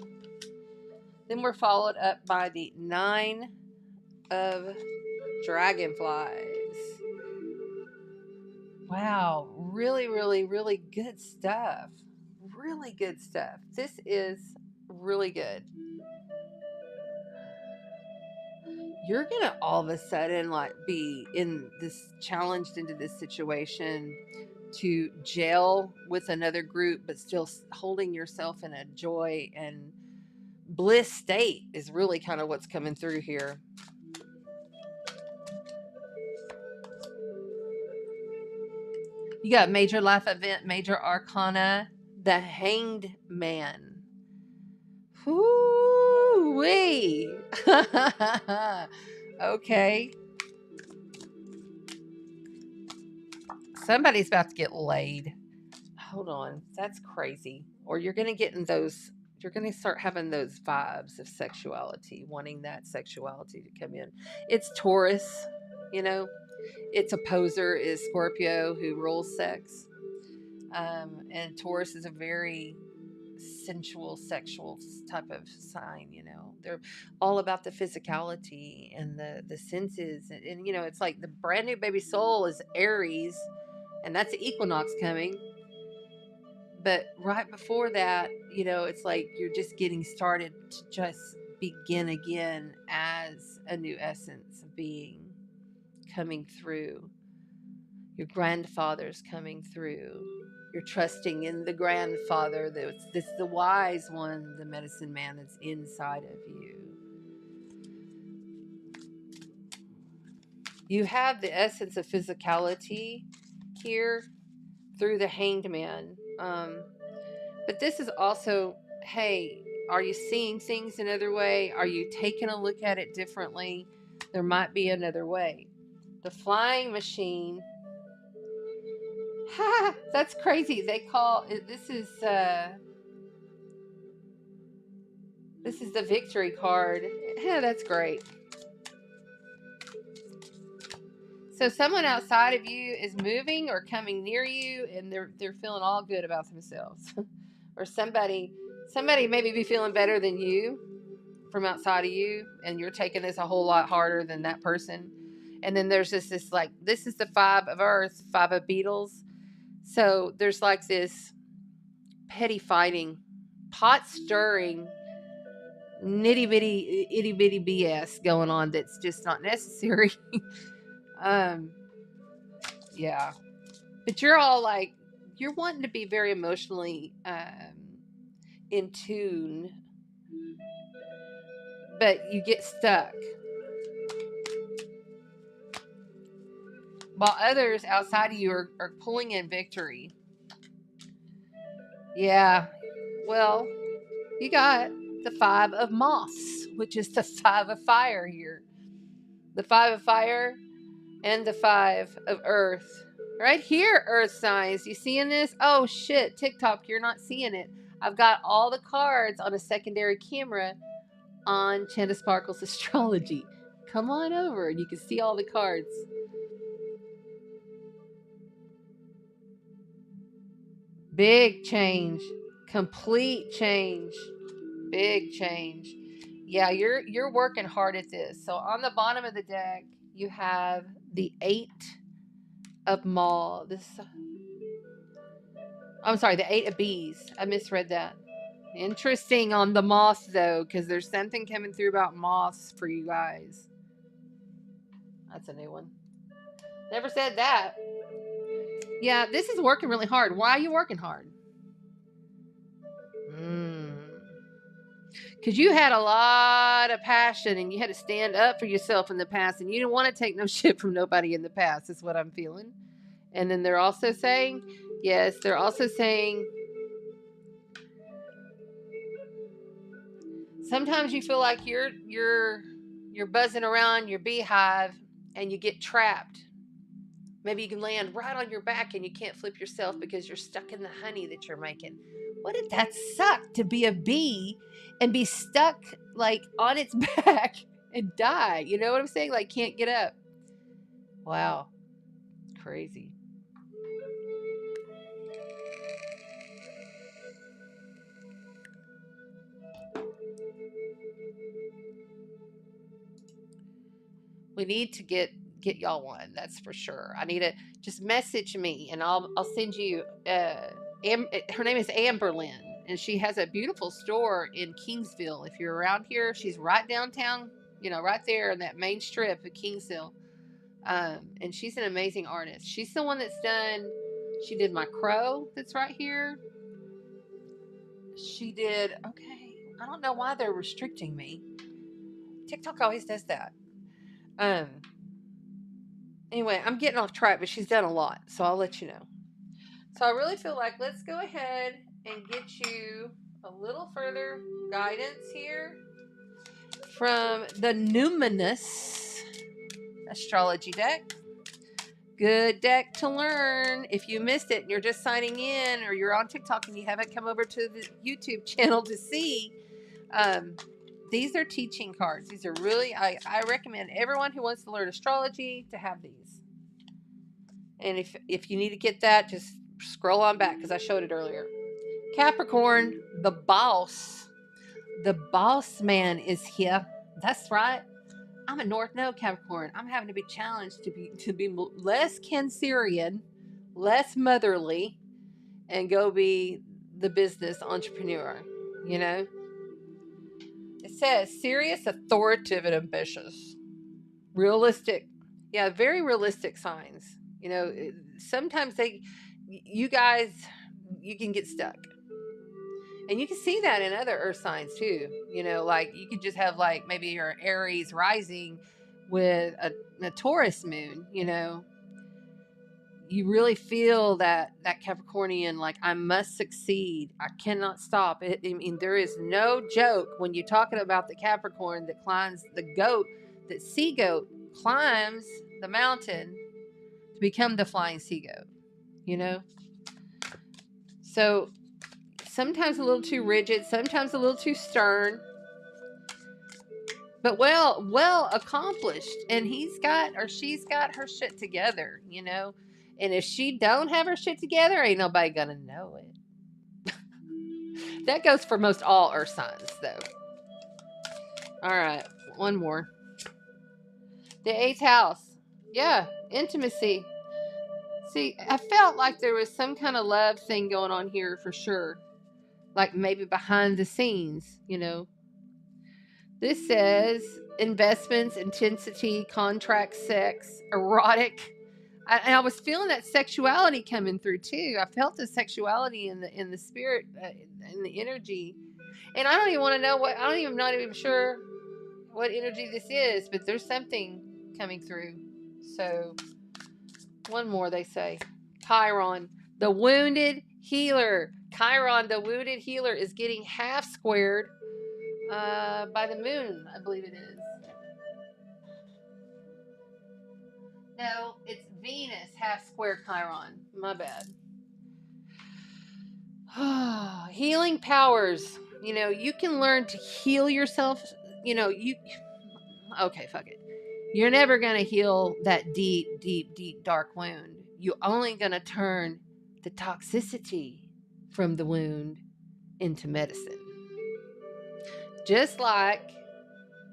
Then we're followed up by the 9 of dragonflies. Wow, really, really, really good stuff. Really good stuff. This is really good. You're gonna all of a sudden like be in this challenged into this situation to gel with another group, but still holding yourself in a joy and bliss state is really kind of what's coming through here. You got major life event, major arcana, the Hanged Man. Whoo-wee. Okay. Somebody's about to get laid. Hold on. That's crazy. Or you're going to get in those, you're going to start having those vibes of sexuality, wanting that sexuality to come in. It's Taurus, you know, its opposer is Scorpio, who rules sex. And Taurus is a very sensual, sexual type of sign, you know. They're all about the physicality and the senses. And, you know, it's like the brand new baby soul is Aries, and that's the equinox coming. But right before that, you know, it's like you're just getting started to just begin again as a new essence of being coming through. Your grandfather's coming through. You're trusting in the grandfather. This the wise one, the medicine man that's inside of you. You have the essence of physicality here through the Hanged Man. But this is also, hey, are you seeing things another way? Are you taking a look at it differently? There might be another way. The flying machine. Ha! That's crazy. They call it, this is the victory card. Yeah, that's great. So someone outside of you is moving or coming near you, and they're feeling all good about themselves. Or somebody maybe be feeling better than you from outside of you, and you're taking this a whole lot harder than that person. And then there's this like, this is the 5 of Earth, 5 of Beetles. So there's like this petty fighting, pot stirring, nitty bitty, itty bitty BS going on that's just not necessary. Yeah. But you're all like, you're wanting to be very emotionally in tune, but you get stuck. While others outside of you are pulling in victory. Yeah. Well, you got the 5 of Moss, which is the 5 of Fire here. The 5 of Fire and the 5 of Earth. Right here, Earth signs. You seeing this? Oh, shit. TikTok, you're not seeing it. I've got all the cards on a secondary camera on Chanda Sparkle's Astrology. Come on over and you can see all the cards. Big change. Complete change. Big change. Yeah, you're working hard at this. So on the bottom of the deck, you have the 8 of Maw. I'm sorry, the 8 of Bees. I misread that. Interesting on the moss, though, because there's something coming through about moss for you guys. That's a new one. Never said that. Yeah, this is working really hard. Why are you working hard? Because you had a lot of passion and you had to stand up for yourself in the past, and you didn't want to take no shit from nobody in the past, is what I'm feeling. And then they're also saying, yes, they're also saying, sometimes you feel like you're buzzing around your beehive and you get trapped. Maybe you can land right on your back and you can't flip yourself because you're stuck in the honey that you're making. Wouldn't that suck to be a bee and be stuck like on its back and die? You know what I'm saying? Like can't get up. Wow. Crazy. We need to get y'all one. That's for sure. I need to just message me and I'll send you. Her name is Amberlyn, and she has a beautiful store in Kingsville. If you're around here, she's right downtown. You know, right there in that main strip of Kingsville. And she's an amazing artist. She's the one that's done. She did my crow that's right here. She did. Okay, I don't know why they're restricting me. TikTok always does that. Anyway, I'm getting off track, but she's done a lot, so I'll let you know. So I really feel like let's go ahead and get you a little further guidance here from the Numinous Astrology deck. Good deck to learn. If you missed it and you're just signing in, or you're on TikTok and you haven't come over to the YouTube channel to see, these are teaching cards. These are really, I recommend everyone who wants to learn astrology to have these. And if you need to get that, just scroll on back because I showed it earlier. Capricorn, the boss man is here. That's right. I'm a North Node Capricorn. I'm having to be challenged to be less Cancerian, less motherly, and go be the business entrepreneur. You know. It says serious, authoritative, and ambitious. Realistic. Yeah, very realistic signs. You know, sometimes you guys, you can get stuck. And you can see that in other earth signs too. You know, like you could just have like maybe your Aries rising with a Taurus moon, you know. You really feel that Capricornian, like I must succeed. I cannot stop. I mean, there is no joke when you're talking about the Capricorn that climbs the goat, that sea goat climbs the mountain to become the flying sea goat, you know? So sometimes a little too rigid, sometimes a little too stern, but well accomplished. And he's got, or she's got her shit together, you know? And if she don't have her shit together, ain't nobody gonna know it. That goes for most all earth signs, though. All right, one more. The 8th house. Yeah, intimacy. See, I felt like there was some kind of love thing going on here for sure. Like maybe behind the scenes, you know. This says investments, intensity, contract, sex, erotic. I was feeling that sexuality coming through too. I felt the sexuality in the spirit, in the energy, and I don't even want to know what. Not even sure what energy this is, but there's something coming through. So, one more they say, Chiron, the wounded healer. Chiron, the wounded healer, is getting half squared by the moon, I believe it is. No, it's Venus half square Chiron. My bad. Healing powers. You know, you can learn to heal yourself. You know, okay, fuck it. You're never going to heal that deep, deep, deep, dark wound. You're only going to turn the toxicity from the wound into medicine. Just like,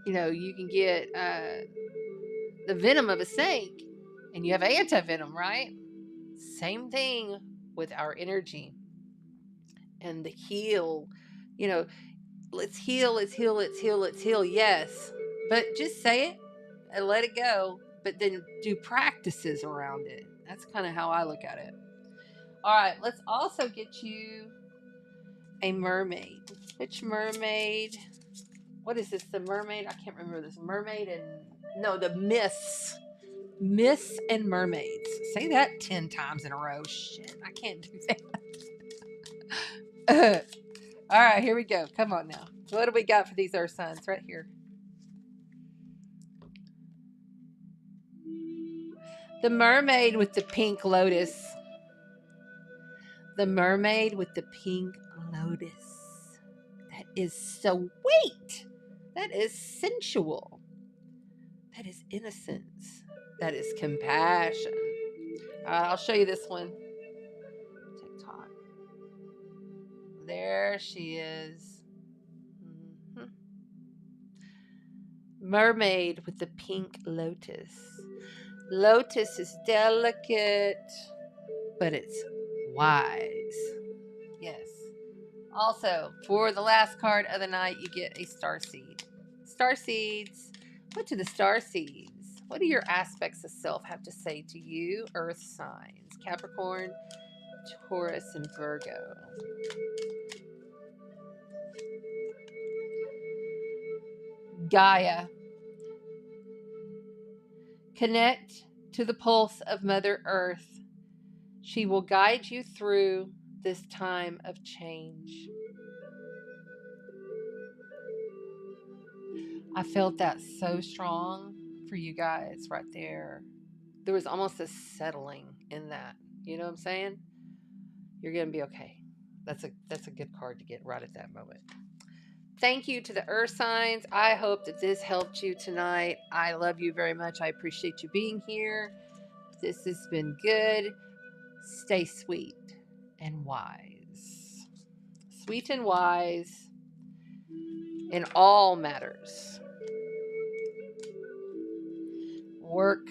you know, you can get the venom of a snake and you have anti-venom, right? Same thing with our energy and the heal. You know, let's heal, let's heal, let's heal, let's heal. Yes, but just say it and let it go, but then do practices around it. That's kind of how I look at it. All right, let's also get you a mermaid. Which mermaid? What is this? The mermaid? I can't remember this. Mermaid and... No, the Miss. Miss and mermaids. Say that 10 times in a row. Shit, I can't do that. All right, here we go. Come on now. What do we got for these earth signs right here? The mermaid with the pink lotus. The mermaid with the pink lotus. That is sweet. That is sensual. That is innocence. That is compassion. I'll show you this one. TikTok. There she is. Mm-hmm. Mermaid with the pink lotus. Lotus is delicate, but it's wise. Yes. Also, for the last card of the night, you get a starseed. Starseeds. What do the starseeds? What do your aspects of self have to say to you, Earth signs? Capricorn, Taurus, and Virgo. Gaia. Connect to the pulse of Mother Earth. She will guide you through this time of change. I felt that so strong for you guys right there. There was almost a settling in that. You know what I'm saying? You're going to be okay. That's a good card to get right at that moment. Thank you to the Earth signs. I hope that this helped you tonight. I love you very much. I appreciate you being here. This has been good. Stay sweet and wise. Sweet and wise in all matters. Work.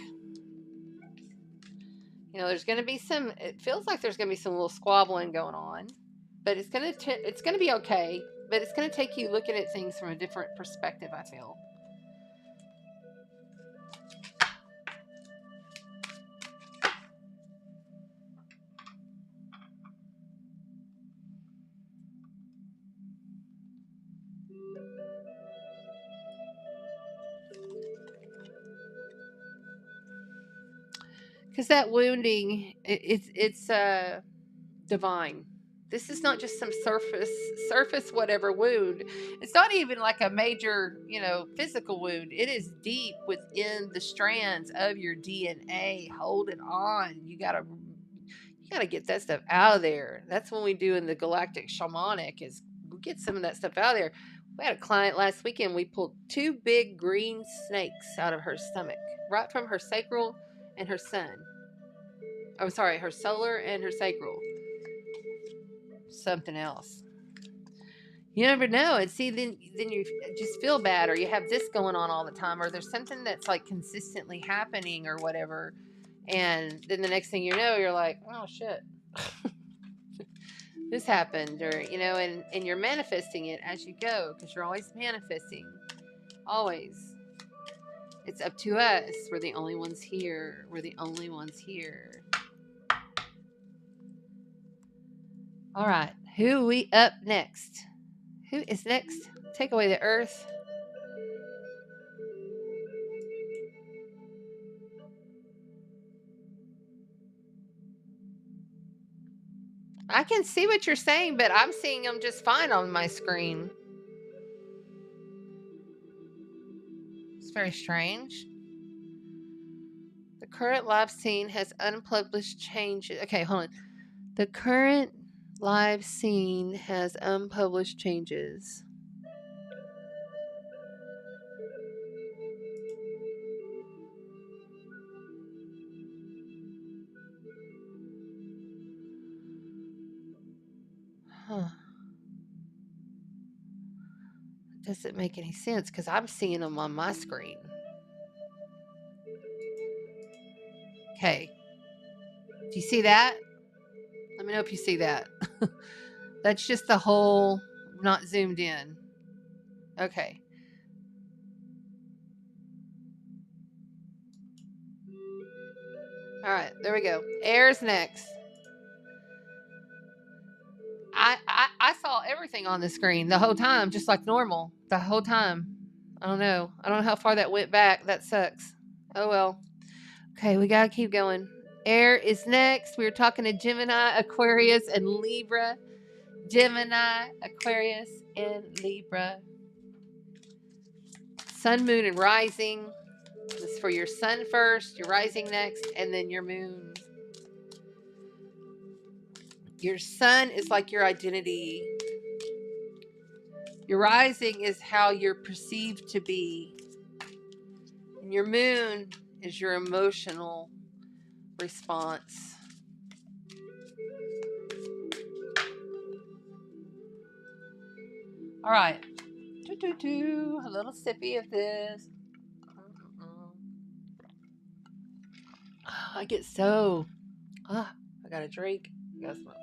You know, there's going to be some, it feels like there's going to be some little squabbling going on, but it's going to be okay, but it's going to take you looking at things from a different perspective, I feel. Because that wounding, it's divine. This is not just some surface whatever wound. It's not even like a major, physical wound. It is deep within the strands of your DNA. Hold it on. You gotta get that stuff out of there. That's what we do in the galactic shamanic, is we get some of that stuff out of there. We had a client last weekend. We pulled 2 big green snakes out of her stomach, right from her sacral and her sun. I'm sorry, her solar and her sacral. Something else. You never know. And see, then you just feel bad, or you have this going on all the time, or there's something that's like consistently happening or whatever. And then the next thing you know, you're like, oh shit. This happened, or, and you're manifesting it as you go, because you're always manifesting. Always. It's up to us. We're the only ones here. We're the only ones here. All right. Who we up next? Who is next? Take away the earth. I can see what you're saying, but I'm seeing them just fine on my screen. It's very strange. The current live scene has unpublished changes. Okay, hold on. The current live scene has unpublished changes. Huh. It doesn't make any sense because I'm seeing them on my screen. Okay. Do you see that? Let me know if you see that. That's just the whole not zoomed in. Okay. All right, there we go. Air's next. I saw everything on the screen the whole time, just like normal, the whole time. I don't know how far that went back. That sucks. Oh well. Okay, we gotta keep going. Air is next. We were talking to Gemini, Aquarius, and Libra. Gemini, Aquarius, and Libra. Sun, moon, and rising. This is for your sun first, your rising next, and then your moon. Your sun is like your identity. Your rising is how you're perceived to be. And your moon is your emotional response. All right. A little sippy of this. I get so... I got a drink. I got smoke.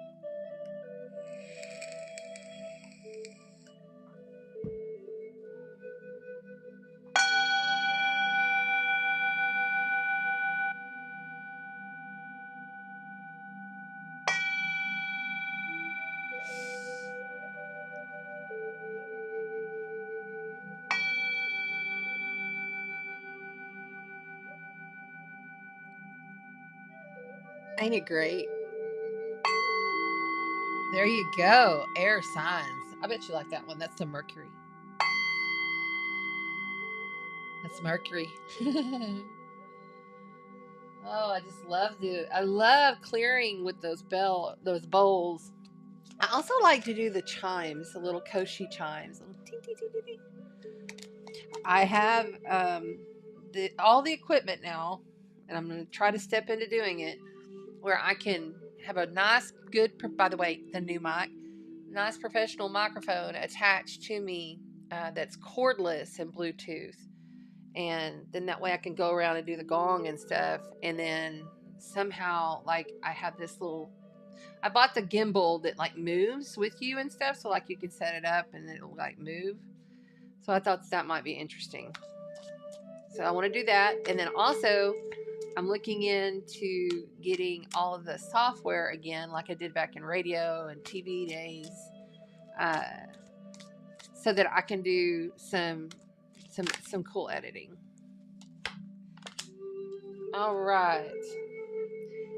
Ain't it great? There you go. Air signs. I bet you like that one. That's the Mercury. That's Mercury. Oh, I just I love clearing with those bowls. I also like to do the chimes, the little koshi chimes. Little ting, ting, ting, ting, ting. I have all the equipment now, and I'm going to try to step into doing it, where I can have a nice, good, by the way, the new mic, nice professional microphone attached to me that's cordless and Bluetooth. And then that way I can go around and do the gong and stuff. And then somehow, like, I have this little... I bought the gimbal that, like, moves with you and stuff. So, like, you can set it up and it'll, like, move. So I thought that might be interesting. So I want to do that. And then also, I'm looking into getting all of the software again, like I did back in radio and TV days, so that I can do some cool editing. All right.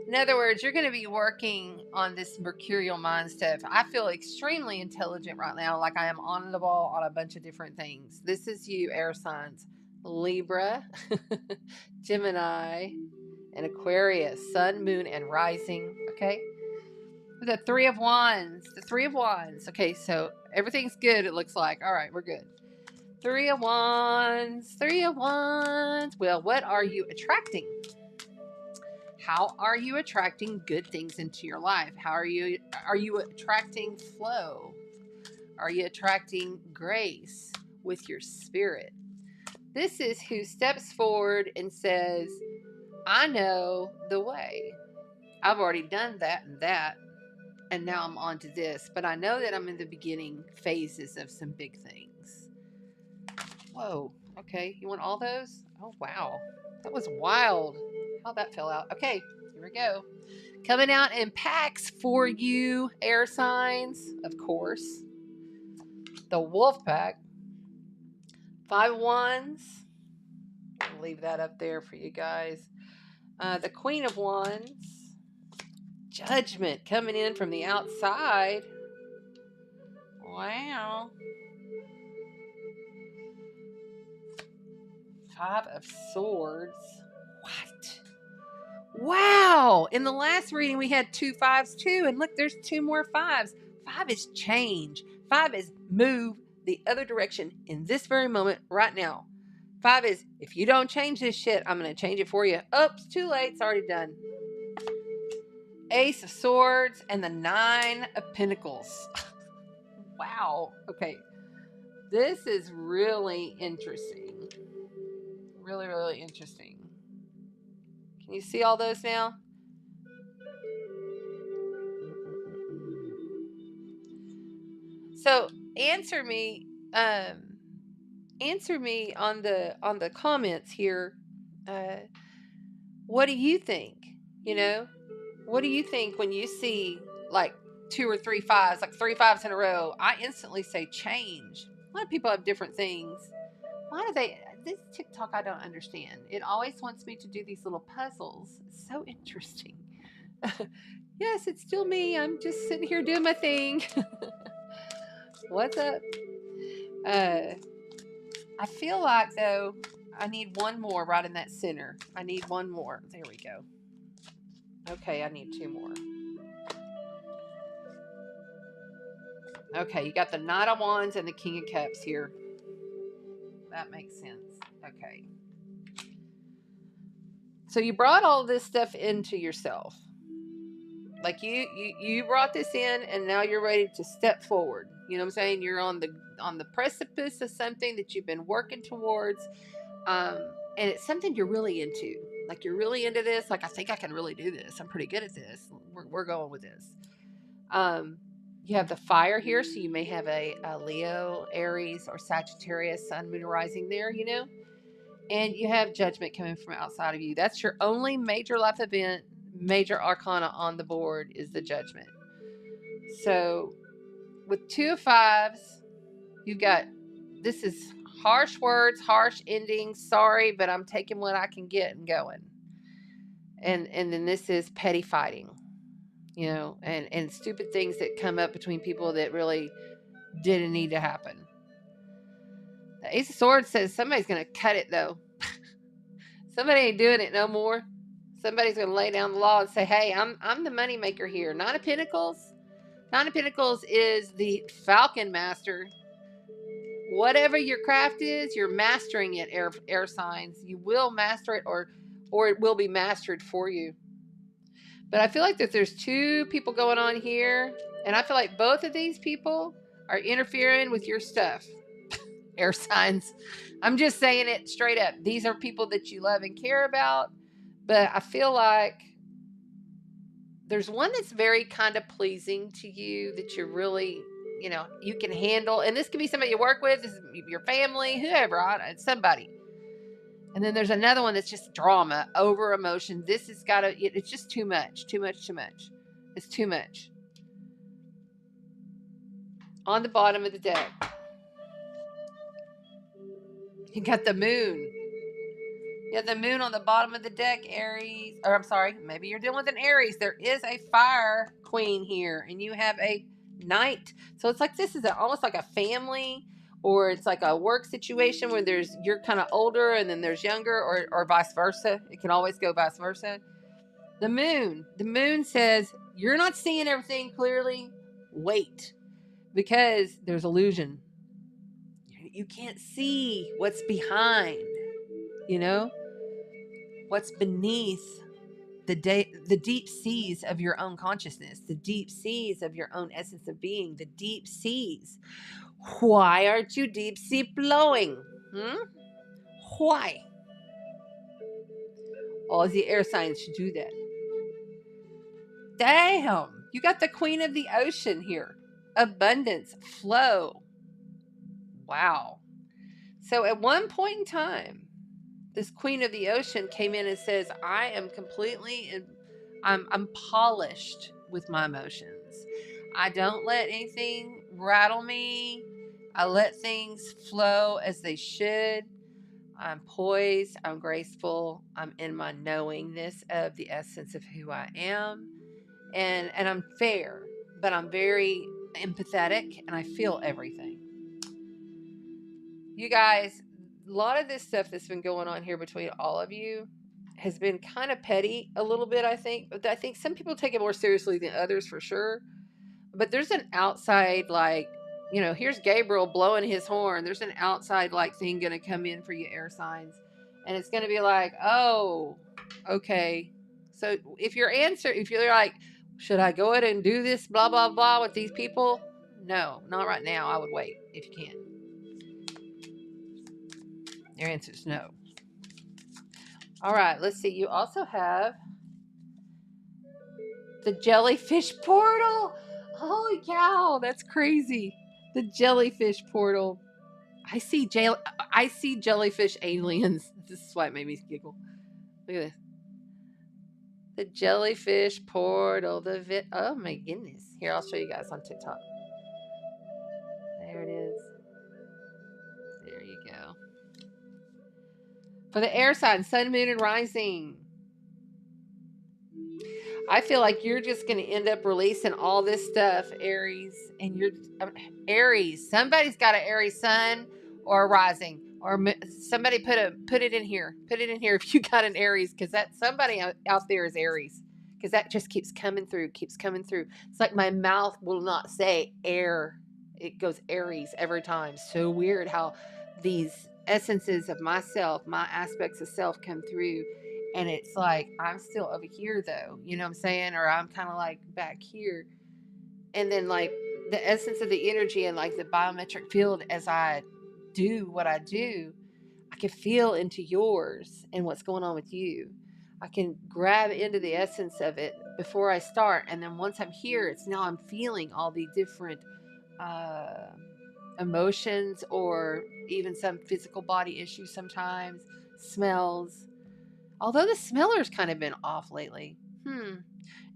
In other words, you're going to be working on this mercurial mind stuff. I feel extremely intelligent right now, like I am on the ball on a bunch of different things. This is you, air signs. Libra, Gemini, and Aquarius, sun, moon, and rising. Okay. The Three of Wands. The Three of Wands. Okay, so everything's good, it looks like. All right, we're good. Three of Wands. Three of Wands. Well, what are you attracting? How are you attracting good things into your life? How are you attracting flow? Are you attracting grace with your spirit? This is who steps forward and says, I know the way. I've already done that, and now I'm on to this. But I know that I'm in the beginning phases of some big things. Whoa. Okay. You want all those? Oh, wow. That was wild. How that fell out. Okay. Here we go. Coming out in packs for you, air signs, of course. The Wolf Pack. 5 of Wands. I'll leave that up there for you guys. The Queen of Wands. Judgment coming in from the outside. Wow. 5 of Swords. What? Wow. In the last reading, we had 2 5s too. And look, there's 2 more 5s. 5 is change. 5 is move the other direction in this very moment right now. 5 is, if you don't change this shit, I'm going to change it for you. Oops, too late. It's already done. Ace of Swords and the 9 of Pentacles. Wow. Okay. This is really interesting. Really, really interesting. Can you see all those now? So answer me on the comments here. What do you think? You know, what do you think when you see like 2 or 3 5s, like 3 5s in a row? I instantly say change. A lot of people have different things. Why do they? This TikTok I don't understand. It always wants me to do these little puzzles. It's so interesting. Yes, it's still me. I'm just sitting here doing my thing. What's up? I feel like though, I need one more right in that center. I need one more. There we go. Okay, I need two more. Okay, you got the Knight of Wands and the King of Cups here. That makes sense. Okay. So you brought all this stuff into yourself. Like you brought this in, and now you're ready to step forward. You know what I'm saying? You're on the precipice of something that you've been working towards, and it's something you're really into. Like you're really into this. Like I think I can really do this. I'm pretty good at this. We're going with this. You have the fire here, so you may have a Leo, Aries, or Sagittarius sun, moon, rising there. You know. And you have judgment coming from outside of you. That's your only major life event, major arcana on the board is the judgment. So with 2 of 5s, you've got, this is harsh words, harsh endings. Sorry, but I'm taking what I can get and going. And then this is petty fighting, you know, and stupid things that come up between people that really didn't need to happen. The Ace of Swords says somebody's going to cut it, though. Somebody ain't doing it no more. Somebody's going to lay down the law and say, hey, I'm the money maker here. Nine of Pentacles. Nine of Pentacles is the Falcon Master. Whatever your craft is, you're mastering it, air signs. You will master it, or it will be mastered for you. But I feel like that there's 2 people going on here, and I feel like both of these people are interfering with your stuff. Air signs. I'm just saying it straight up. These are people that you love and care about, but I feel like there's one that's very kind of pleasing to you that you're really, you know, you can handle. And this could be somebody you work with, this is your family, whoever, it's somebody. And then there's another one that's just drama, over emotion. This has got to, it's just too much. It's too much. On the bottom of the deck, you got the moon. You have the moon on the bottom of the deck, Aries. Or I'm sorry, maybe you're dealing with an Aries. There is a fire queen here, and you have a knight. So it's like this is almost like a family, or it's like a work situation where you're kind of older and then there's younger, or vice versa. It can always go vice versa. The moon says you're not seeing everything clearly. Wait, because there's illusion. You can't see what's behind, you know, what's beneath the deep seas of your own consciousness, the deep seas of your own essence of being, the deep seas. Why aren't you deep sea flowing? Why? All the air signs should do that. Damn, you got the Queen of the Ocean here. Abundance, flow. Wow. So at one point in time, this Queen of the Ocean came in and says, I am completely, I'm polished with my emotions. I don't let anything rattle me. I let things flow as they should. I'm poised. I'm graceful. I'm in my knowingness of the essence of who I am. And I'm fair, but I'm very empathetic and I feel everything. You guys, a lot of this stuff that's been going on here between all of you has been kind of petty a little bit, I think. But I think some people take it more seriously than others for sure. But there's an outside, like, you know, here's Gabriel blowing his horn. There's an outside, like, thing going to come in for you air signs. And it's going to be like, oh, okay. So if you're like, should I go ahead and do this, blah, blah, blah, with these people? No, not right now. I would wait if you can. Your answer is no. All right, let's see. You also have the jellyfish portal. Holy cow, that's crazy. The jellyfish portal. I see jellyfish aliens. This is why it made me giggle. Look at this. The jellyfish portal. Oh my goodness. Here, I'll show you guys on TikTok. There it is. There you go. For the air sign, sun, moon, and rising. I feel like you're just going to end up releasing all this stuff, Aries. And Aries. Somebody's got an Aries sun or a rising. Or somebody put it in here. Put it in here if you got an Aries, because that somebody out there is Aries, because that just keeps coming through. It's like my mouth will not say air. It goes Aries every time. So weird how these essences of myself, my aspects of self come through. And it's like, I'm still over here though. You know what I'm saying? Or I'm kind of like back here. And then like the essence of the energy and like the biometric field as I do what I do, I can feel into yours and what's going on with you. I can grab into the essence of it before I start. And then once I'm here, it's now I'm feeling all the different emotions or even some physical body issues sometimes, smells. Although the smeller's kind of been off lately.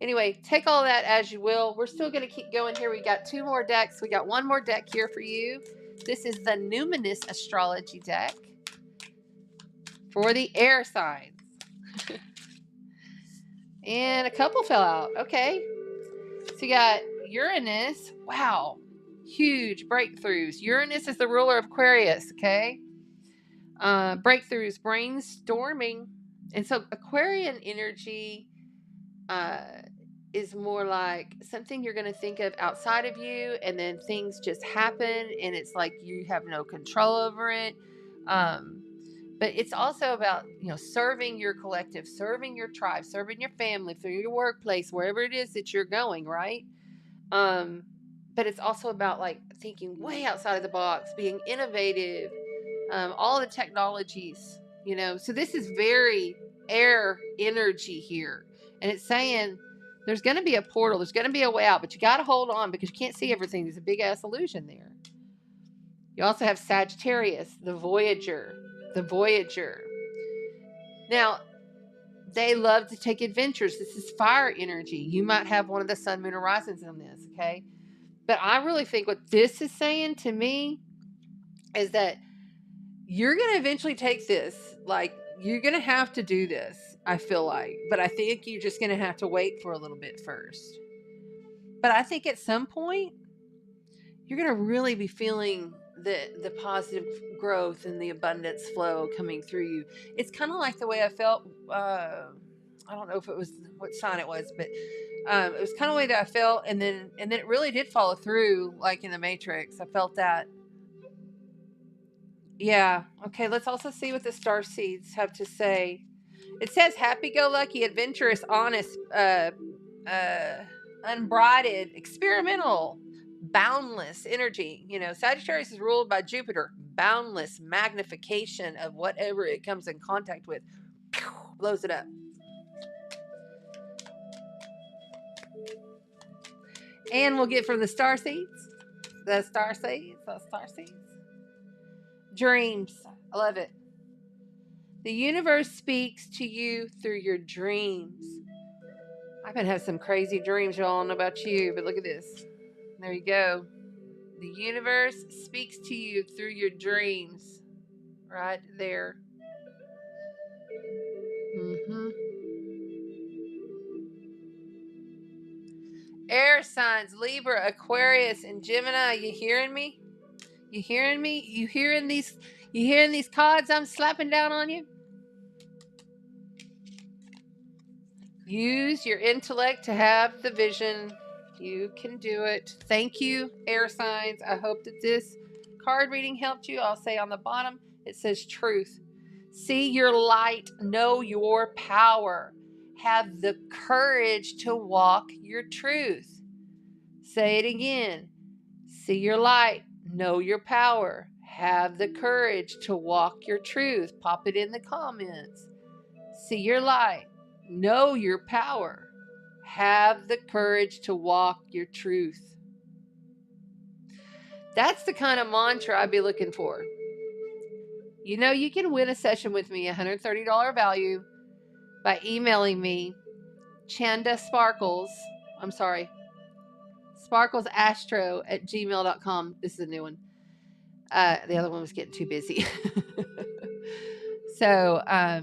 Anyway, take all that as you will. We're still going to keep going here. We got 2 more decks. We got 1 more deck here for you. This is the Numinous Astrology deck for the air signs. And a couple fell out. Okay. So you got Uranus. Wow. Huge breakthroughs. Uranus is the ruler of Aquarius. Okay. Breakthroughs, brainstorming. And so Aquarian energy is more like something you're going to think of outside of you, and then things just happen and it's like you have no control over it. But it's also about, serving your collective, serving your tribe, serving your family, through your workplace, wherever it is that you're going, right? But it's also about like thinking way outside of the box, being innovative, all the technologies, so this is very air energy here. And it's saying there's going to be a portal. There's going to be a way out, but you got to hold on because you can't see everything. There's a big ass illusion there. You also have Sagittarius, the Voyager. Now, they love to take adventures. This is fire energy. You might have one of the sun, moon, horizons in this, okay? But I really think what this is saying to me is that you're going to eventually take this. Like, you're going to have to do this, I feel like. But I think you're just going to have to wait for a little bit first. But I think at some point, you're going to really be feeling the positive growth and the abundance flow coming through you. It's kind of like the way I felt. I don't know if it was what sign it was, but it was kind of the way that I felt. And then it really did follow through, like in the Matrix. I felt that. Yeah. Okay. Let's also see what the star seeds have to say. It says happy-go-lucky, adventurous, honest, unbridled, experimental, boundless energy. Sagittarius is ruled by Jupiter. Boundless magnification of whatever it comes in contact with. Blows it up. And we'll get from the star seeds. Dreams. I love it. The universe speaks to you through your dreams. I've been having some crazy dreams, y'all. I don't know about you, but look at this. There you go. The universe speaks to you through your dreams. Right there. Air signs, Libra, Aquarius, and Gemini. You hearing me? You hearing me? You hearing these cards I'm slapping down on you? Use your intellect to have the vision. You can do it. Thank you, air signs. I hope that this card reading helped you. I'll say on the bottom, it says truth. See your light. Know your power. Have the courage to walk your truth. Say it again. See your light. Know your power. Have the courage to walk your truth. Pop it in the comments. See your light. Know your power. Have the courage to walk your truth. That's the kind of mantra I'd be looking for. You can win a session with me, $130 value, by emailing me, sparklesastro@gmail.com. This is a new one. The other one was getting too busy. So, I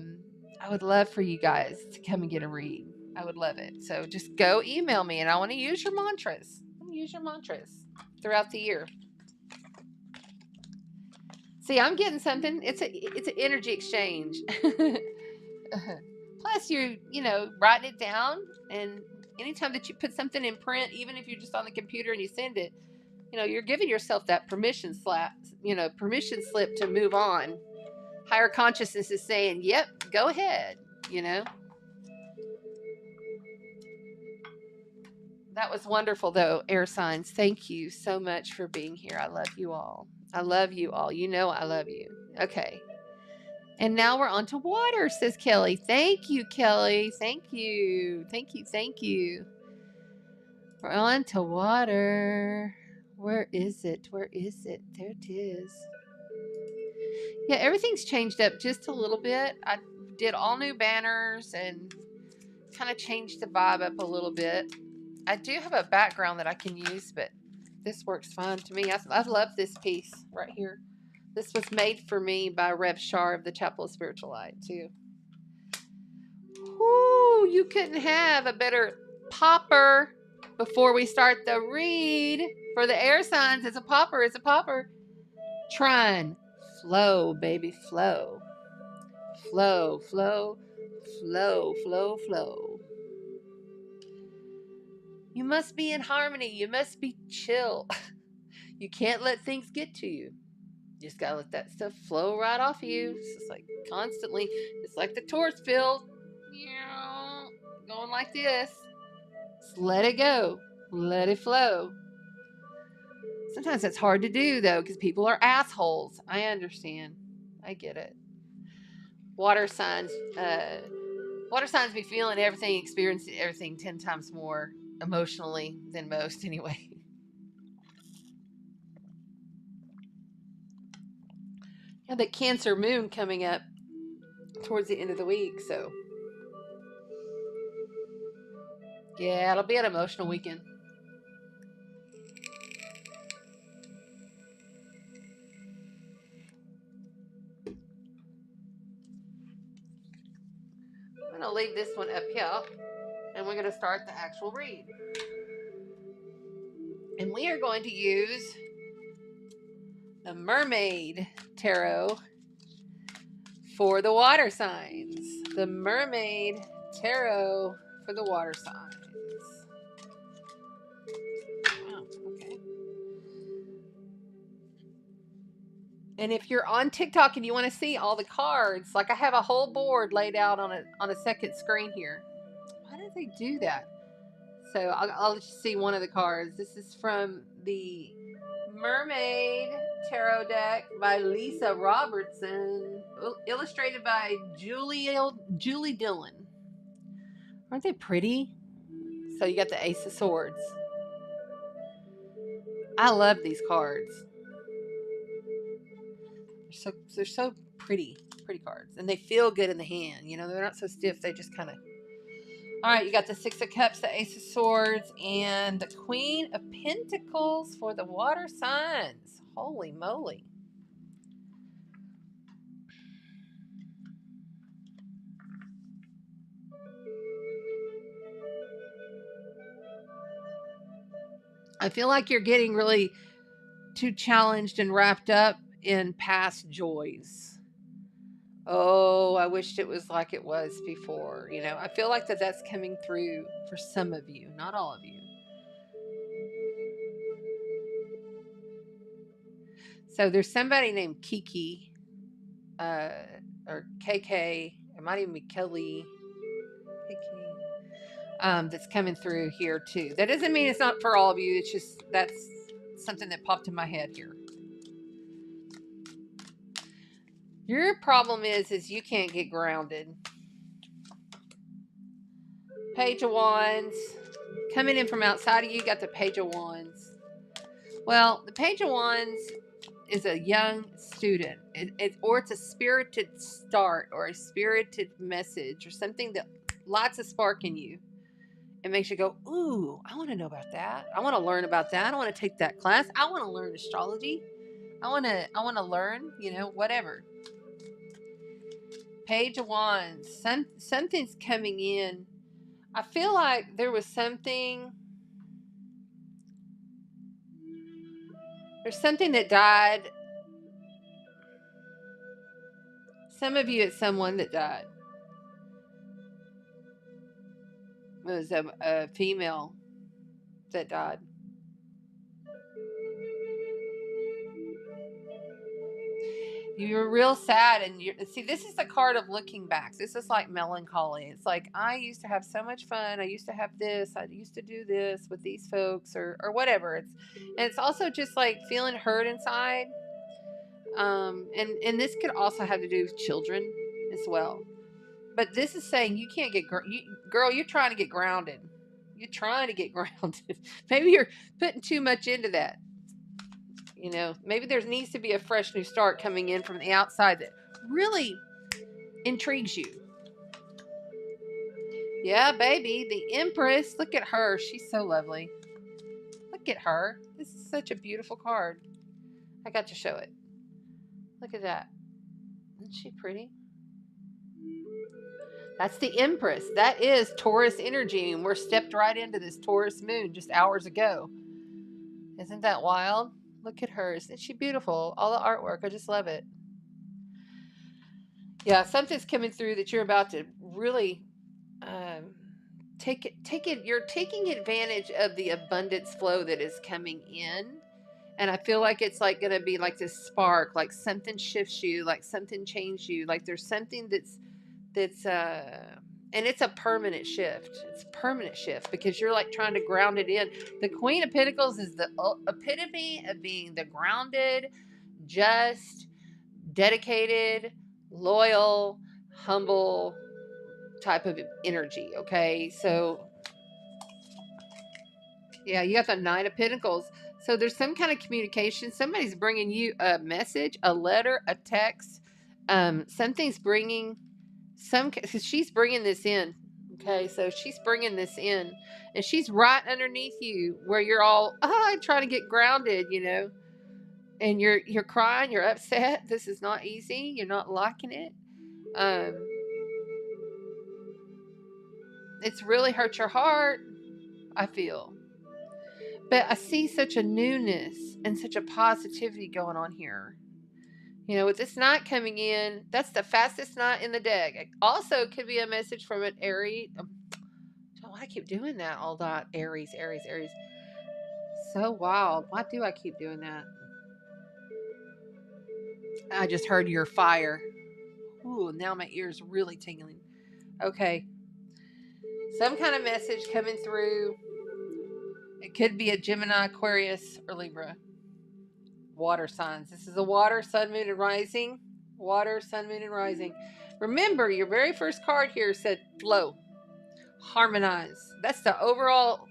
would love for you guys to come and get a read. I would love it. So just go email me, and I want to use your mantras. Throughout the year. See, I'm getting something. It's an energy exchange. Plus, you're writing it down, and anytime that you put something in print, even if you're just on the computer and you send it, you're giving yourself that permission slip to move on. Higher consciousness is saying, "Yep, go ahead." That was wonderful, though, air signs. Thank you so much for being here. I love you all. I love you all. I love you. Okay. And now we're on to water, says Kelly. Thank you, Kelly. Thank you. Thank you. Thank you. We're on to water. Where is it? Where is it? There it is. Yeah, everything's changed up just a little bit. I did all new banners and kind of changed the vibe up a little bit. I do have a background that I can use, but this works fine to me. I love this piece right here. This was made for me by Rev Shar of the Chapel of Spiritual Light, too. Whoo, you couldn't have a better popper before we start the read for the air signs. It's a popper. It's a popper. Trine. Flow, baby, flow. Flow, flow, flow, flow, flow. You must be in harmony. You must be chill. You can't let things get to you. You just gotta let that stuff flow right off of you. It's just like constantly. It's like the Taurus field. Going like this. Just let it go. Let it flow. Sometimes it's hard to do, though, because people are assholes. I understand. I get it. Water signs be feeling everything, experiencing everything 10 times more emotionally than most, anyway. Yeah, the Cancer moon coming up towards the end of the week, so yeah, it'll be an emotional weekend. I'm going to leave this one up here, and we're going to start the actual read. And we are going to use the Mermaid Tarot for the water signs. The Mermaid Tarot for the water signs. Wow, okay. And if you're on TikTok and you want to see all the cards, like I have a whole board laid out on a second screen here. Why did they do that? So I'll just see one of the cards. This is from the Mermaid Tarot deck by Lisa Robertson, illustrated by Julie Dillon. Aren't they pretty? So you got the Ace of Swords. I love these cards. They're so pretty cards, and they feel good in the hand. They're not so stiff. They just kind of. All right, you got the Six of Cups, the Ace of Swords, and the Queen of Pentacles for the water signs. Holy moly. I feel like you're getting really too challenged and wrapped up in past joys. Oh, I wished it was like it was before. I feel like that's coming through for some of you, not all of you. So there's somebody named Kiki, or KK. It might even be Kelly. KK. That's coming through here too. That doesn't mean it's not for all of you. It's just that's something that popped in my head here. Your problem is you can't get grounded. Page of Wands. Coming in from outside of you, got the Page of Wands. Well, the Page of Wands is a young student. Or it's a spirited start or a spirited message or something that lights a spark in you. It makes you go, ooh, I want to know about that. I want to learn about that. I want to take that class. I want to learn astrology. I want to learn, whatever. Page of Wands. Something's coming in. I feel like there was something. There's something that died. Some of you, it's someone that died. It was a female that died. You were real sad, and see, this is the card of looking back. This is like melancholy. It's like, I used to have so much fun. I used to have this. I used to do this with these folks, or whatever. It's also just like feeling hurt inside. And this could also have to do with children as well. But this is saying you can't get girl. You're trying to get grounded. You're trying to get grounded. Maybe you're putting too much into that. You know, maybe there needs to be a fresh new start coming in from the outside that really intrigues you. Yeah, baby, the Empress. Look at her. She's so lovely. Look at her. This is such a beautiful card. I got to show it. Look at that. Isn't she pretty? That's the Empress. That is Taurus energy, and we're stepped right into this Taurus moon just hours ago. Isn't that wild? Look at her. Isn't she beautiful? All the artwork. I just love it. Yeah, something's coming through that you're about to really take it. You're taking advantage of the abundance flow that is coming in. And I feel like it's like going to be like this spark, like something shifts you, like something changed you. Like there's something that's and it's a permanent shift. It's a permanent shift because you're like trying to ground it in. The Queen of Pentacles is the epitome of being the grounded, just, dedicated, loyal, humble type of energy. Okay. So yeah, you got the Nine of Pentacles. So there's some kind of communication. Somebody's bringing you a message, a letter, a text. Something's bringing because she's bringing this in. Okay, so she's bringing this in, and she's right underneath you where you're all trying to get grounded, you know, and you're crying, you're upset. This is not easy. You're not liking it. It's really hurt your heart, I feel. But I see such a newness and such a positivity going on here. You know, with this knot coming in, that's the fastest knot in the deck. It also could be a message from an Aries. Oh, I keep doing that all that. Aries. So wild. Why do I keep doing that? I just heard your fire. Ooh, now my ear's really tingling. Okay. Some kind of message coming through. It could be a Gemini, Aquarius, or Libra. Water signs. This is a water, sun, moon, and rising. Water, sun, moon, and rising. Remember, your very first card here said flow, harmonize. That's the overall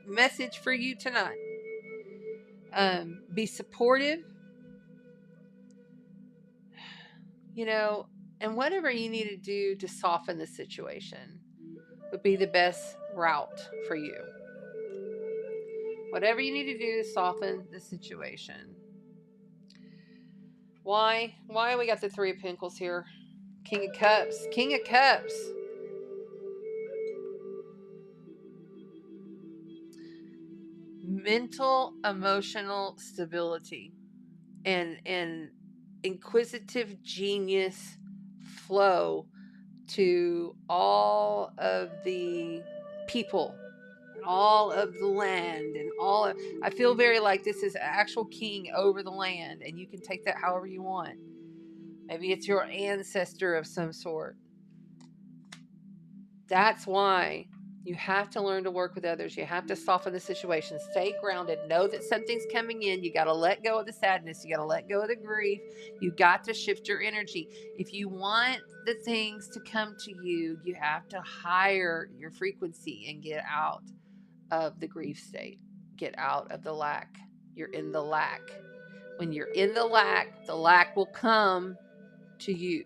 message for you tonight. Be supportive, you know, and whatever you need to do to soften the situation would be the best route for you. Whatever you need to do to soften the situation. Why we got the Three of Pentacles here? King of Cups. King of Cups. Mental, emotional stability and inquisitive genius flow to all of the people, all of the land, and I feel very like this is an actual king over the land, and you can take that however you want. Maybe it's your ancestor of some sort. That's why you have to learn to work with others. You have to soften the situation. Stay grounded. Know that something's coming in. You got to let go of the sadness. You got to let go of the grief. You got to shift your energy. If you want the things to come to you, you have to higher your frequency and get out of the grief state. Get out of the lack. You're in the lack. When you're in the lack will come to you.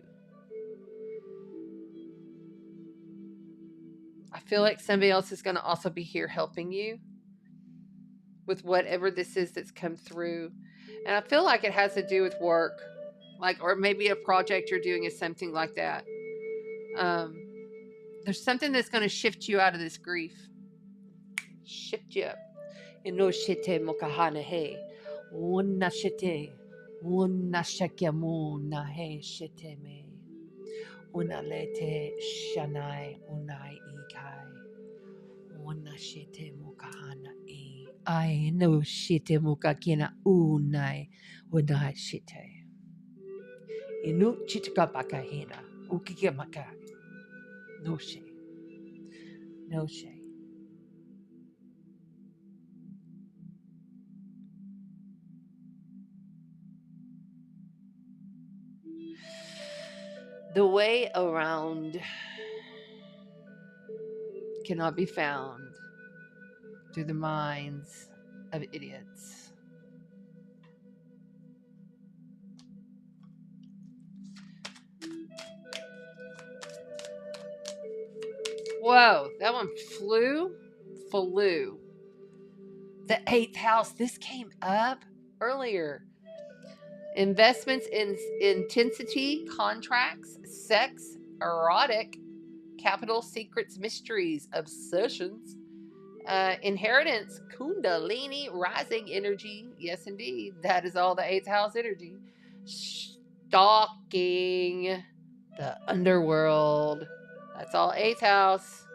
I feel like somebody else is going to also be here helping you with whatever this is that's come through. And I feel like it has to do with work, or maybe a project you're doing is something like that. There's something that's going to shift you out of this grief. Shift you up. No shite mokahana he. Wonna shite. Wonna shakyamu na he shite me. Unalete shanai unai ikai. Una shite mukahana e. I no shite mukakina unai unai shite. Inu chitkapaka hina. Ukikimaka. No she. No she. The way around cannot be found through the minds of idiots. Whoa, that one flew. The 8th house, this came up earlier. Investments in intensity, contracts, sex, erotic, capital, secrets, mysteries, obsessions, inheritance, kundalini, rising energy. Yes, indeed. That is all the 8th house energy. Stalking, the underworld. That's all 8th house.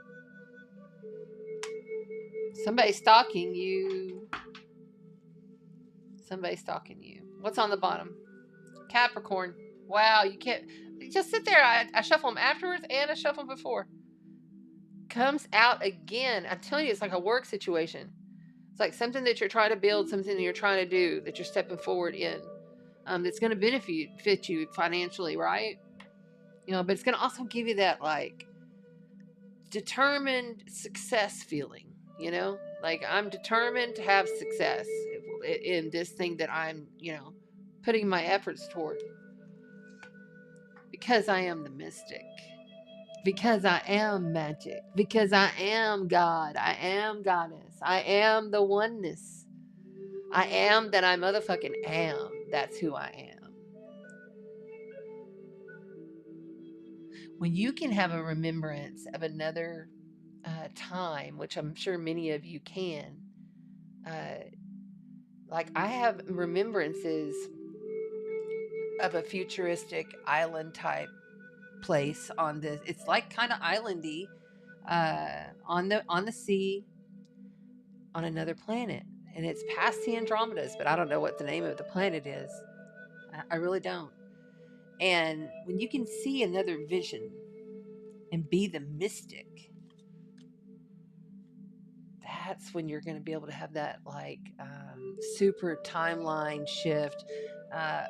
Somebody's stalking you. Somebody's stalking you. What's on the bottom? Capricorn. Wow, you can't just sit there. I shuffle them afterwards and I shuffle them before. Comes out again. I'm telling you, it's like a work situation. It's like something that you're trying to build, something that you're trying to do, that you're stepping forward in. That's going to benefit you financially, right? You know, but it's going to also give you that like determined success feeling. You know, like I'm determined to have success in this thing that I'm, putting my efforts toward. Because I am the mystic. Because I am magic. Because I am God. I am goddess. I am the oneness. I am that I motherfucking am. That's who I am. When you can have a remembrance of another time, which I'm sure many of you can, like I have remembrances of a futuristic island type place on this. It's like kind of islandy, on the sea, on another planet, and it's past the Andromedas, but I don't know what the name of the planet is. I really don't. And when you can see another vision and be the mystic, that's when you're going to be able to have that like super timeline shift,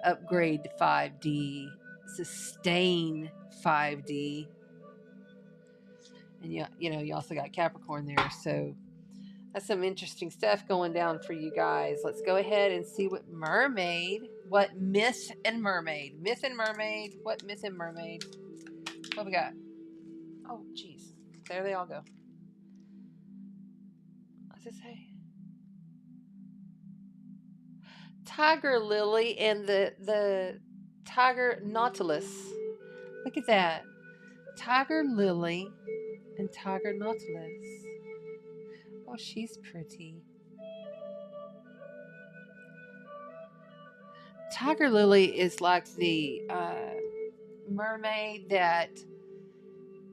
upgrade to 5D, sustain 5D. And you also got Capricorn there, so that's some interesting stuff going down for you guys. Let's go ahead and see what myth and mermaid. What myth and mermaid? What we got? Oh, geez. There they all go. What's it say? Tiger lily and the tiger nautilus. Look at that. Tiger lily and tiger nautilus. Oh, she's pretty. Tiger lily is like the mermaid that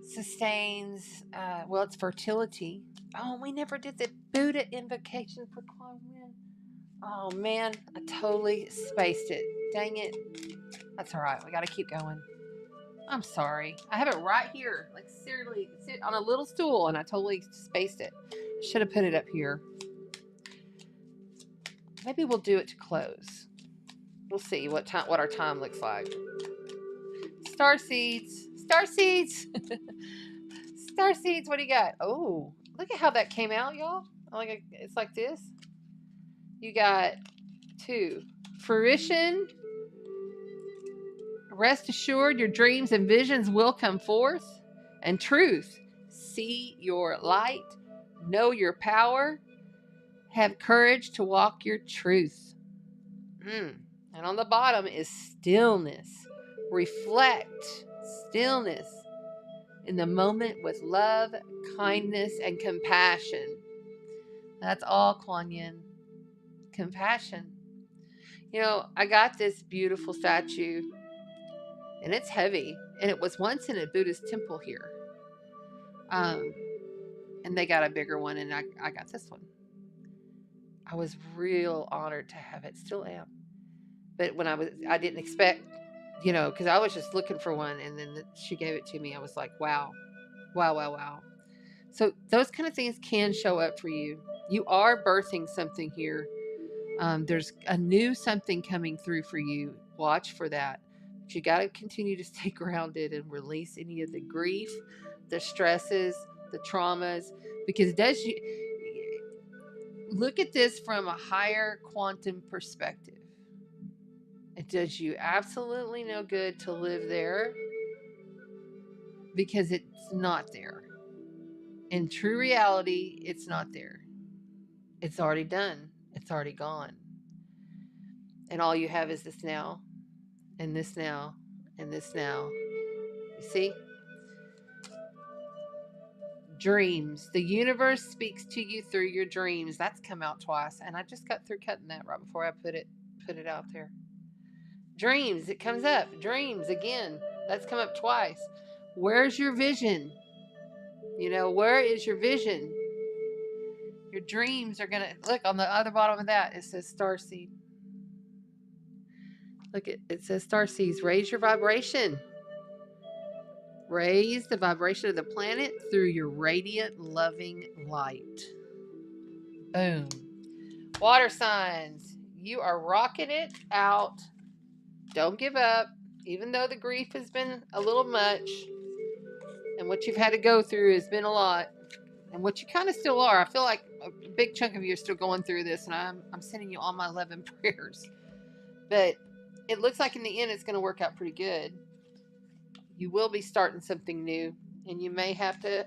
sustains, it's fertility. Oh, we never did the Buddha invocation for Kwon Yin. Oh, man, I totally spaced it. Dang it. That's all right. We got to keep going. I'm sorry. I have it right here. Like, seriously, sit on a little stool, and I totally spaced it. Should have put it up here. Maybe we'll do it to close. We'll see what our time looks like. Star seeds. Star seeds. Star seeds. What do you got? Oh, look at how that came out, y'all. It's like this. You got 2. Fruition. Rest assured, your dreams and visions will come forth. And truth. See your light. Know your power. Have courage to walk your truth. And on the bottom is stillness. Reflect. Stillness. In the moment with love, kindness, and compassion. That's all, Kwon Yin. Compassion. I got this beautiful statue. and it's heavy. And it was once in a Buddhist temple here. And they got a bigger one, and I got this one. I was real honored to have it. Still am. But when I didn't expect, because I was just looking for one, and then she gave it to me. I was like, wow, wow, wow, wow. So those kind of things can show up for you. You are birthing something here. There's a new something coming through for you. Watch for that. But you got to continue to stay grounded and release any of the grief, the stresses, the traumas, because it does you look at this from a higher quantum perspective. It does you absolutely no good to live there because it's not there. In true reality, it's not there. It's already done. It's already gone. And all you have is this now, and this now, and this now. You see? Dreams. The universe speaks to you through your dreams. That's come out twice, and I just got through cutting that right before I put it out there. Dreams. It comes up. Dreams again. That's come up twice. Where's your vision? Where is your vision? Your dreams are gonna look on the other bottom of that. It says starseed. Look, it says starseeds. Raise your vibration. Raise the vibration of the planet through your radiant, loving light. Boom. Water signs, you are rocking it out. Don't give up, even though the grief has been a little much, and what you've had to go through has been a lot, and what you kind of still are. I feel like a big chunk of you are still going through this, and I'm sending you all my love and prayers. But it looks like in the end it's going to work out pretty good. You will be starting something new, and you may have to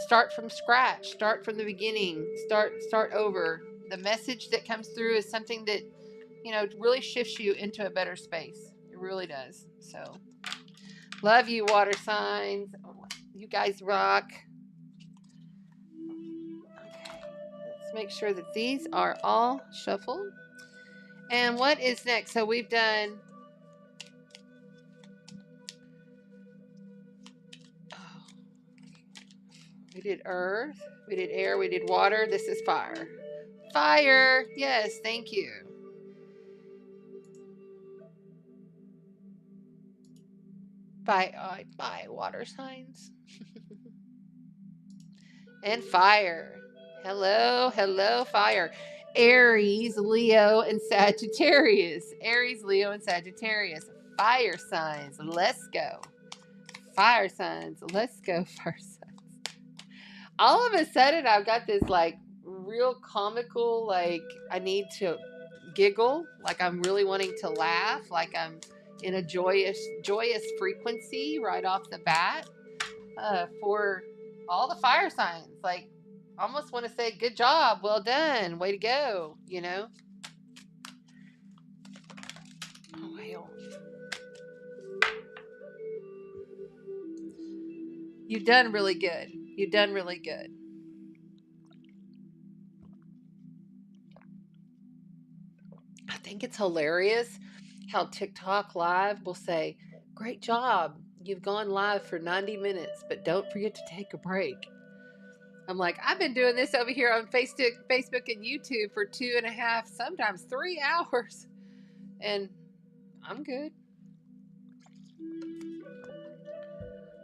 start from scratch, start from the beginning, start over. The message that comes through is something that, really shifts you into a better space. It really does. So, love you, water signs. You guys rock. Okay, let's make sure that these are all shuffled. And what is next? So we've done... We did earth, we did air, we did water. This is fire. Fire. Yes, thank you. Bye, water signs. And fire. Hello, fire. Aries, Leo, and Sagittarius. Aries, Leo, and Sagittarius. Fire signs. Let's go. Fire signs. Let's go, fire signs. All of a sudden, I've got this real comical, I need to giggle, like I'm really wanting to laugh, like I'm in a joyous frequency right off the bat for all the fire signs. Like, almost want to say, good job, well done, way to go, Oh, hell. You've done really good. You've done really good. I think it's hilarious how TikTok Live will say, great job. You've gone live for 90 minutes, but don't forget to take a break. I'm like, I've been doing this over here on Facebook and YouTube for 2.5, sometimes 3 hours. And I'm good.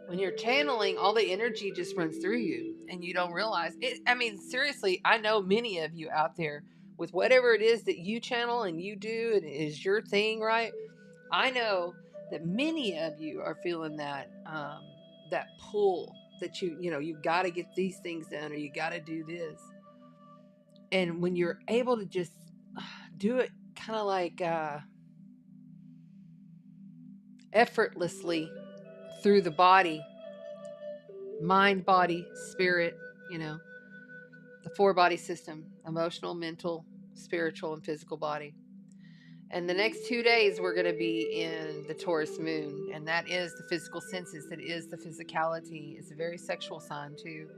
When you're channeling, all the energy just runs through you and you don't realize it. I mean, seriously, I know many of you out there with whatever it is that you channel and you do, and it is your thing, right? I know that many of you are feeling that pull that you've got to get these things done, or you got to do this. And when you're able to just do it kind of like effortlessly through the body, mind, body, spirit, the 4-body system: emotional, mental, spiritual, and physical body. And the next 2 days, we're going to be in the Taurus moon, and that is the physical senses. That is the physicality. It's a very sexual sign too.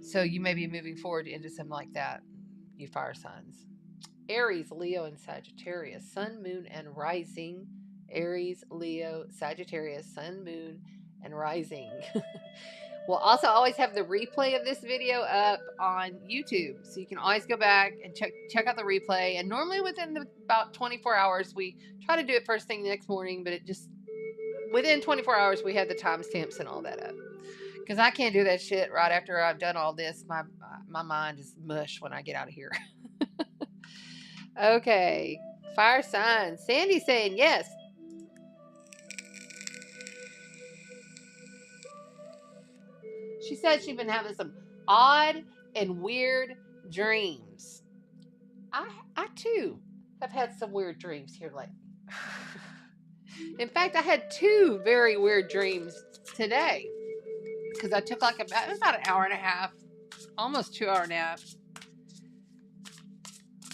So you may be moving forward into something like that, you fire signs. Aries, Leo, and Sagittarius. Sun, moon, and rising Aries, Leo, Sagittarius, Sun, Moon, and Rising. We'll also always have the replay of this video up on YouTube. So you can always go back and check out the replay. And normally within about 24 hours, we try to do it first thing the next morning, but it just, within 24 hours, we had the timestamps and all that up. Because I can't do that shit right after I've done all this. My mind is mush when I get out of here. Okay. Fire signs. Sandy's saying yes. She said she's been having some odd and weird dreams. I too have had some weird dreams here lately. In fact, I had 2 very weird dreams today. Because I took like about an hour and a half, almost 2-hour nap.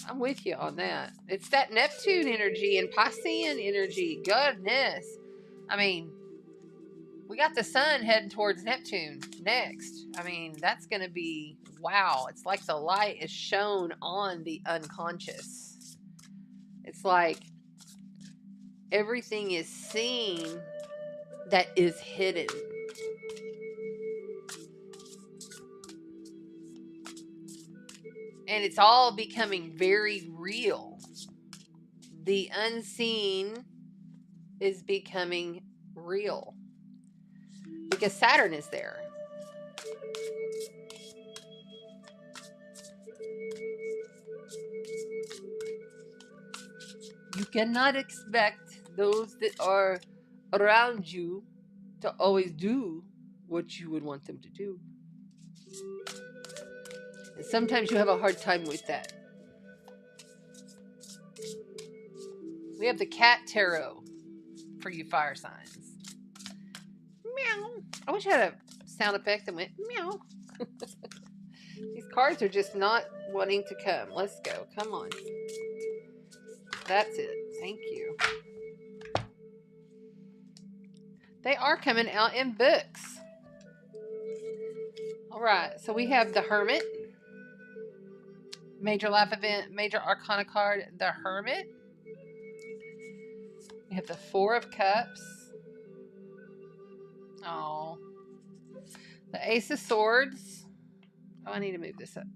I'm with you on that. It's that Neptune energy and Piscean energy. Goodness. I mean, we got the sun heading towards Neptune next. I mean, that's going to be, wow. It's like the light is shown on the unconscious. It's like everything is seen that is hidden. And it's all becoming very real. The unseen is becoming real. Because Saturn is there. You cannot expect those that are around you to always do what you would want them to do. And sometimes you have a hard time with that. We have the cat tarot for you fire signs. Meow. I wish I had a sound effect that went meow. These cards are just not wanting to come. Let's go. Come on. That's it. Thank you. They are coming out in books. All right. So we have the Hermit. Major life event, major arcana card, the Hermit. We have the 4 of Cups. Oh. The Ace of Swords. Oh, I need to move this up.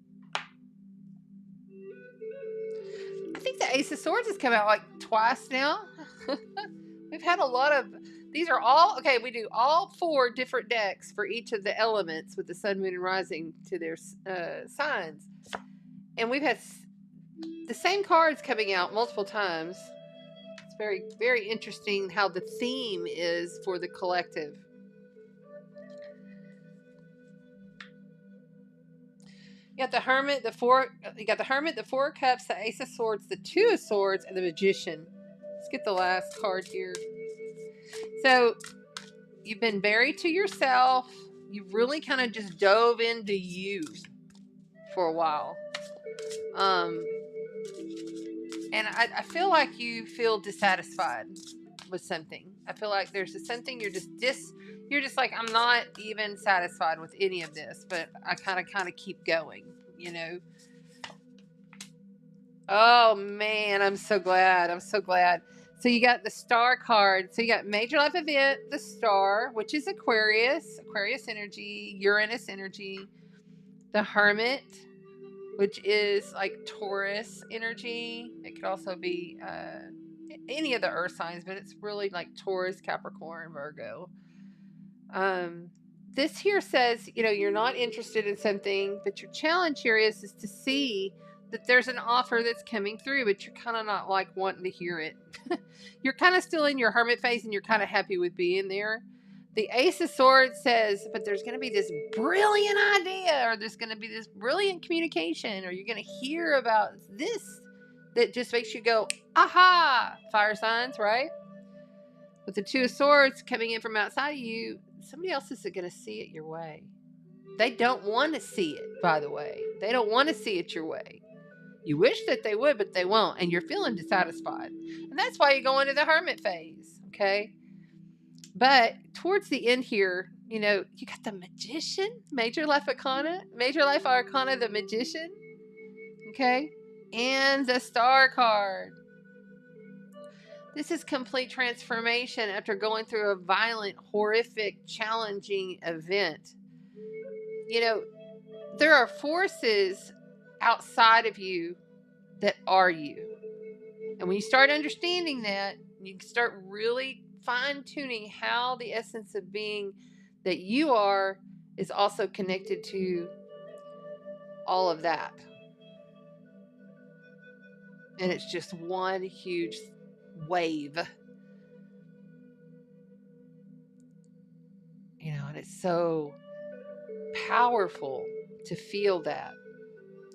I think the Ace of Swords has come out like twice now. We've had a lot of, these are all, okay, we do all 4 different decks for each of the elements with the Sun, Moon, and Rising to their signs. And we've had the same cards coming out multiple times. It's very, very interesting how the theme is for the collective. You got the Hermit, the 4 of Cups, the Ace of Swords, the 2 of Swords, and the Magician. Let's get the last card here. So, you've been very to yourself. You've really kind of just dove into you for a while. And I feel like you feel dissatisfied with something. I feel like there's something you're just like, I'm not even satisfied with any of this, but I kind of keep going, you know? Oh man, I'm so glad. I'm so glad. So you got the Star card. So you got major life event, the Star, which is Aquarius energy, Uranus energy, the Hermit, which is like Taurus energy. It could also be any of the earth signs, but it's really like Taurus, Capricorn, Virgo. This here says, you know, you're not interested in something, but your challenge here is to see that there's an offer that's coming through, but you're kind of not like wanting to hear it. You're kind of still in your hermit phase and you're kind of happy with being there. The Ace of Swords says, but there's going to be this brilliant idea, or there's going to be this brilliant communication, or you're going to hear about this that just makes you go, aha, fire signs, right? With the 2 of Swords coming in from outside of you, somebody else is going to see it your way. They don't want to see it, by the way. They don't want to see it your way. You wish that they would, but they won't, and you're feeling dissatisfied. And that's why you go into the hermit phase, okay? But towards the end here, you know, you got the Magician, major life arcana, the Magician, okay? And the Star card. This is complete transformation after going through a violent, horrific, challenging event. You know, there are forces outside of you that are you. And when you start understanding that, you can start really fine-tuning how the essence of being that you are is also connected to all of that. And it's just one huge wave. You know, and it's so powerful to feel that.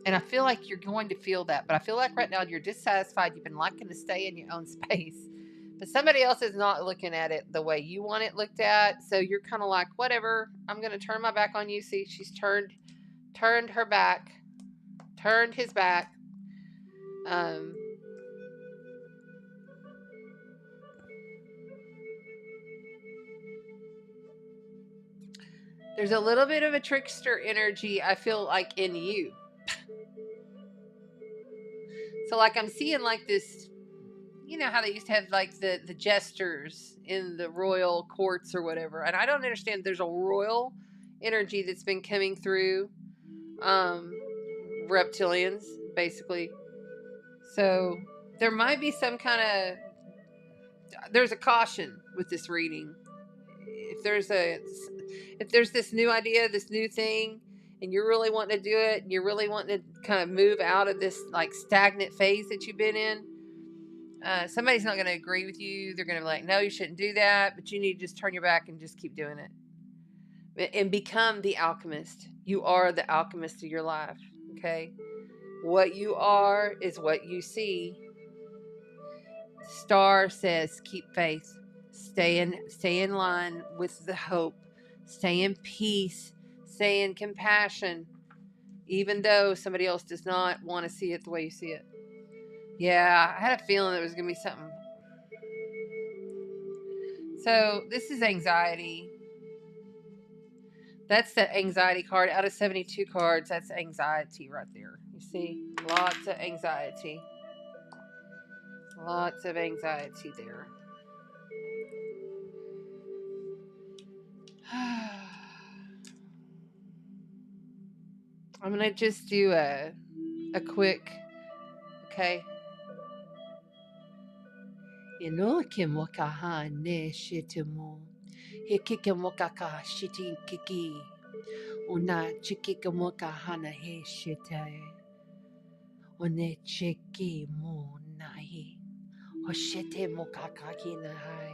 And I feel like you're going to feel that, but I feel like right now you're dissatisfied. You've been liking to stay in your own space, but somebody else is not looking at it the way you want it looked at. So you're kind of like, whatever, I'm going to turn my back on you. See, she's turned her back, turned his back. There's a little bit of a trickster energy, I feel like, in you. So like I'm seeing like this, you know how they used to have like the jesters in the royal courts or whatever. And I don't understand, there's a royal energy that's been coming through reptilians, basically. So there might be some kind of, there's a caution with this reading. If there's this new idea, this new thing, and you're really wanting to do it, and you're really wanting to kind of move out of this like stagnant phase that you've been in, somebody's not going to agree with you. They're going to be like, no, you shouldn't do that, but you need to just turn your back and just keep doing it and become the alchemist. You are the alchemist of your life. Okay. What you are is what you see. Star says, keep faith, stay in line with the hope, stay in peace, stay in compassion, even though somebody else does not want to see it the way you see it. Yeah, I had a feeling there was going to be something. So this is anxiety. That's the anxiety card. Out of 72 cards, that's anxiety right there. You see? Lots of anxiety. Lots of anxiety there. I'm going to just do a quick, okay? You know, Kimokaha ne shitimo. Hikikamoka shitin kiki. Una chikikamoka na he shitae. One chiki mo nahi. Hoshete mokakaki nahai.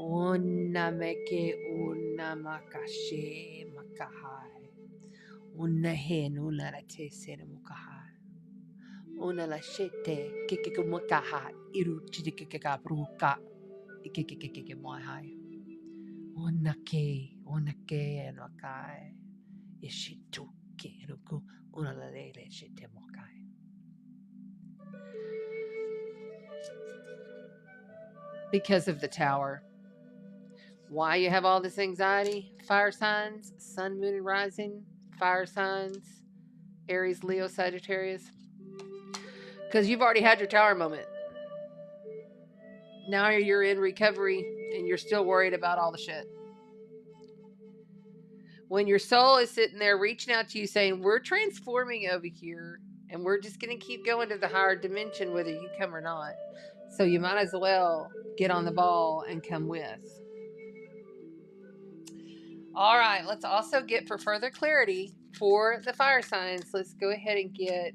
Una meke una makashe makahai. Una he nula te sene mokahai. Una la shete kikikamokaha iru chikikabruka. Ikikikikimohai. Una ke no kai. Ishituke ruku una la lele shite mokai. Because of the tower. Why you have all this anxiety? Fire signs, sun, moon, and rising. Fire signs, Aries, Leo, Sagittarius. Because you've already had your tower moment. Now you're in recovery and you're still worried about all the shit. When your soul is sitting there reaching out to you saying, we're transforming over here and we're just going to keep going to the higher dimension whether you come or not. So you might as well get on the ball and come with. All right, let's also get, for further clarity for the fire signs, let's go ahead and get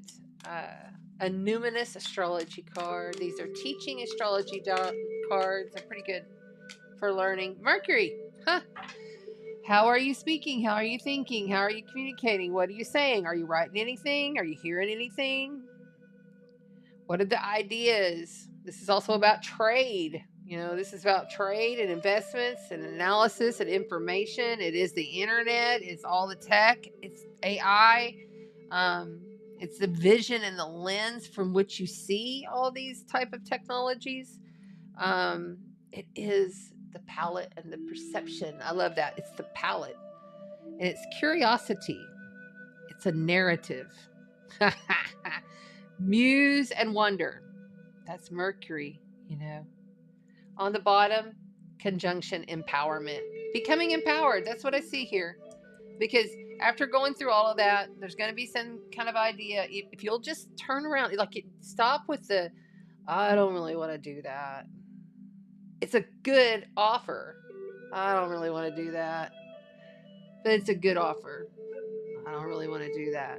a numinous astrology card. These are teaching astrology cards. They're pretty good for learning. Mercury, huh? How are you speaking? How are you thinking? How are you communicating? What are you saying? Are you writing anything? Are you hearing anything? What are the ideas? This is also about trade. You know, this is about trade and investments and analysis and information. It is the internet. It's all the tech. It's AI. It's the vision and the lens from which you see all these type of technologies. It is the palette and the perception. I love that. It's the palette. And it's curiosity. It's a narrative. Muse and wonder. That's Mercury, you know. On the bottom, conjunction empowerment. Becoming empowered. That's what I see here. Because after going through all of that, there's going to be some kind of idea. If you'll just turn around, like stop with the, I don't really want to do that. It's a good offer. I don't really want to do that. But it's a good offer. I don't really want to do that.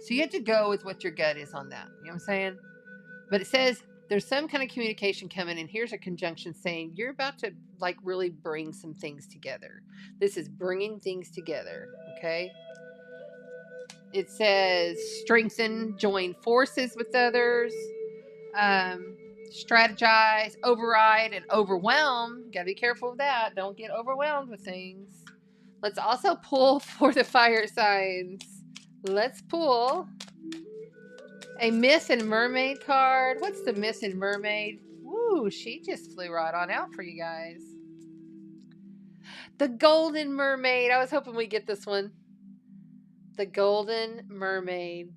So you have to go with what your gut is on that. You know what I'm saying? But it says there's some kind of communication coming, and here's a conjunction saying you're about to like really bring some things together. This is bringing things together, okay? It says strengthen, join forces with others, strategize, override, and overwhelm. Got to be careful of that. Don't get overwhelmed with things. Let's also pull for the fire signs. Let's pull a Myth and Mermaid card. What's the Myth and Mermaid? Woo, she just flew right on out for you guys. The Golden Mermaid. I was hoping we'd get this one. The Golden Mermaid.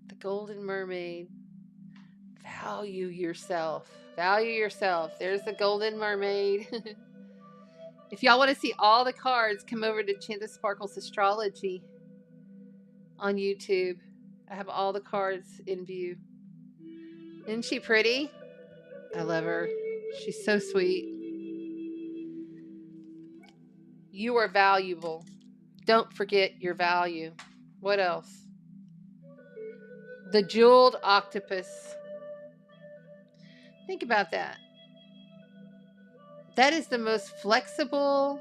The Golden Mermaid. Value yourself. Value yourself. There's the Golden Mermaid. If y'all want to see all the cards, come over to Chanda Sparkles Astrology on YouTube. I have all the cards in view. Isn't she pretty? I love her. She's so sweet. You are valuable. Don't forget your value. What else? The Jeweled Octopus. Think about that. That is the most flexible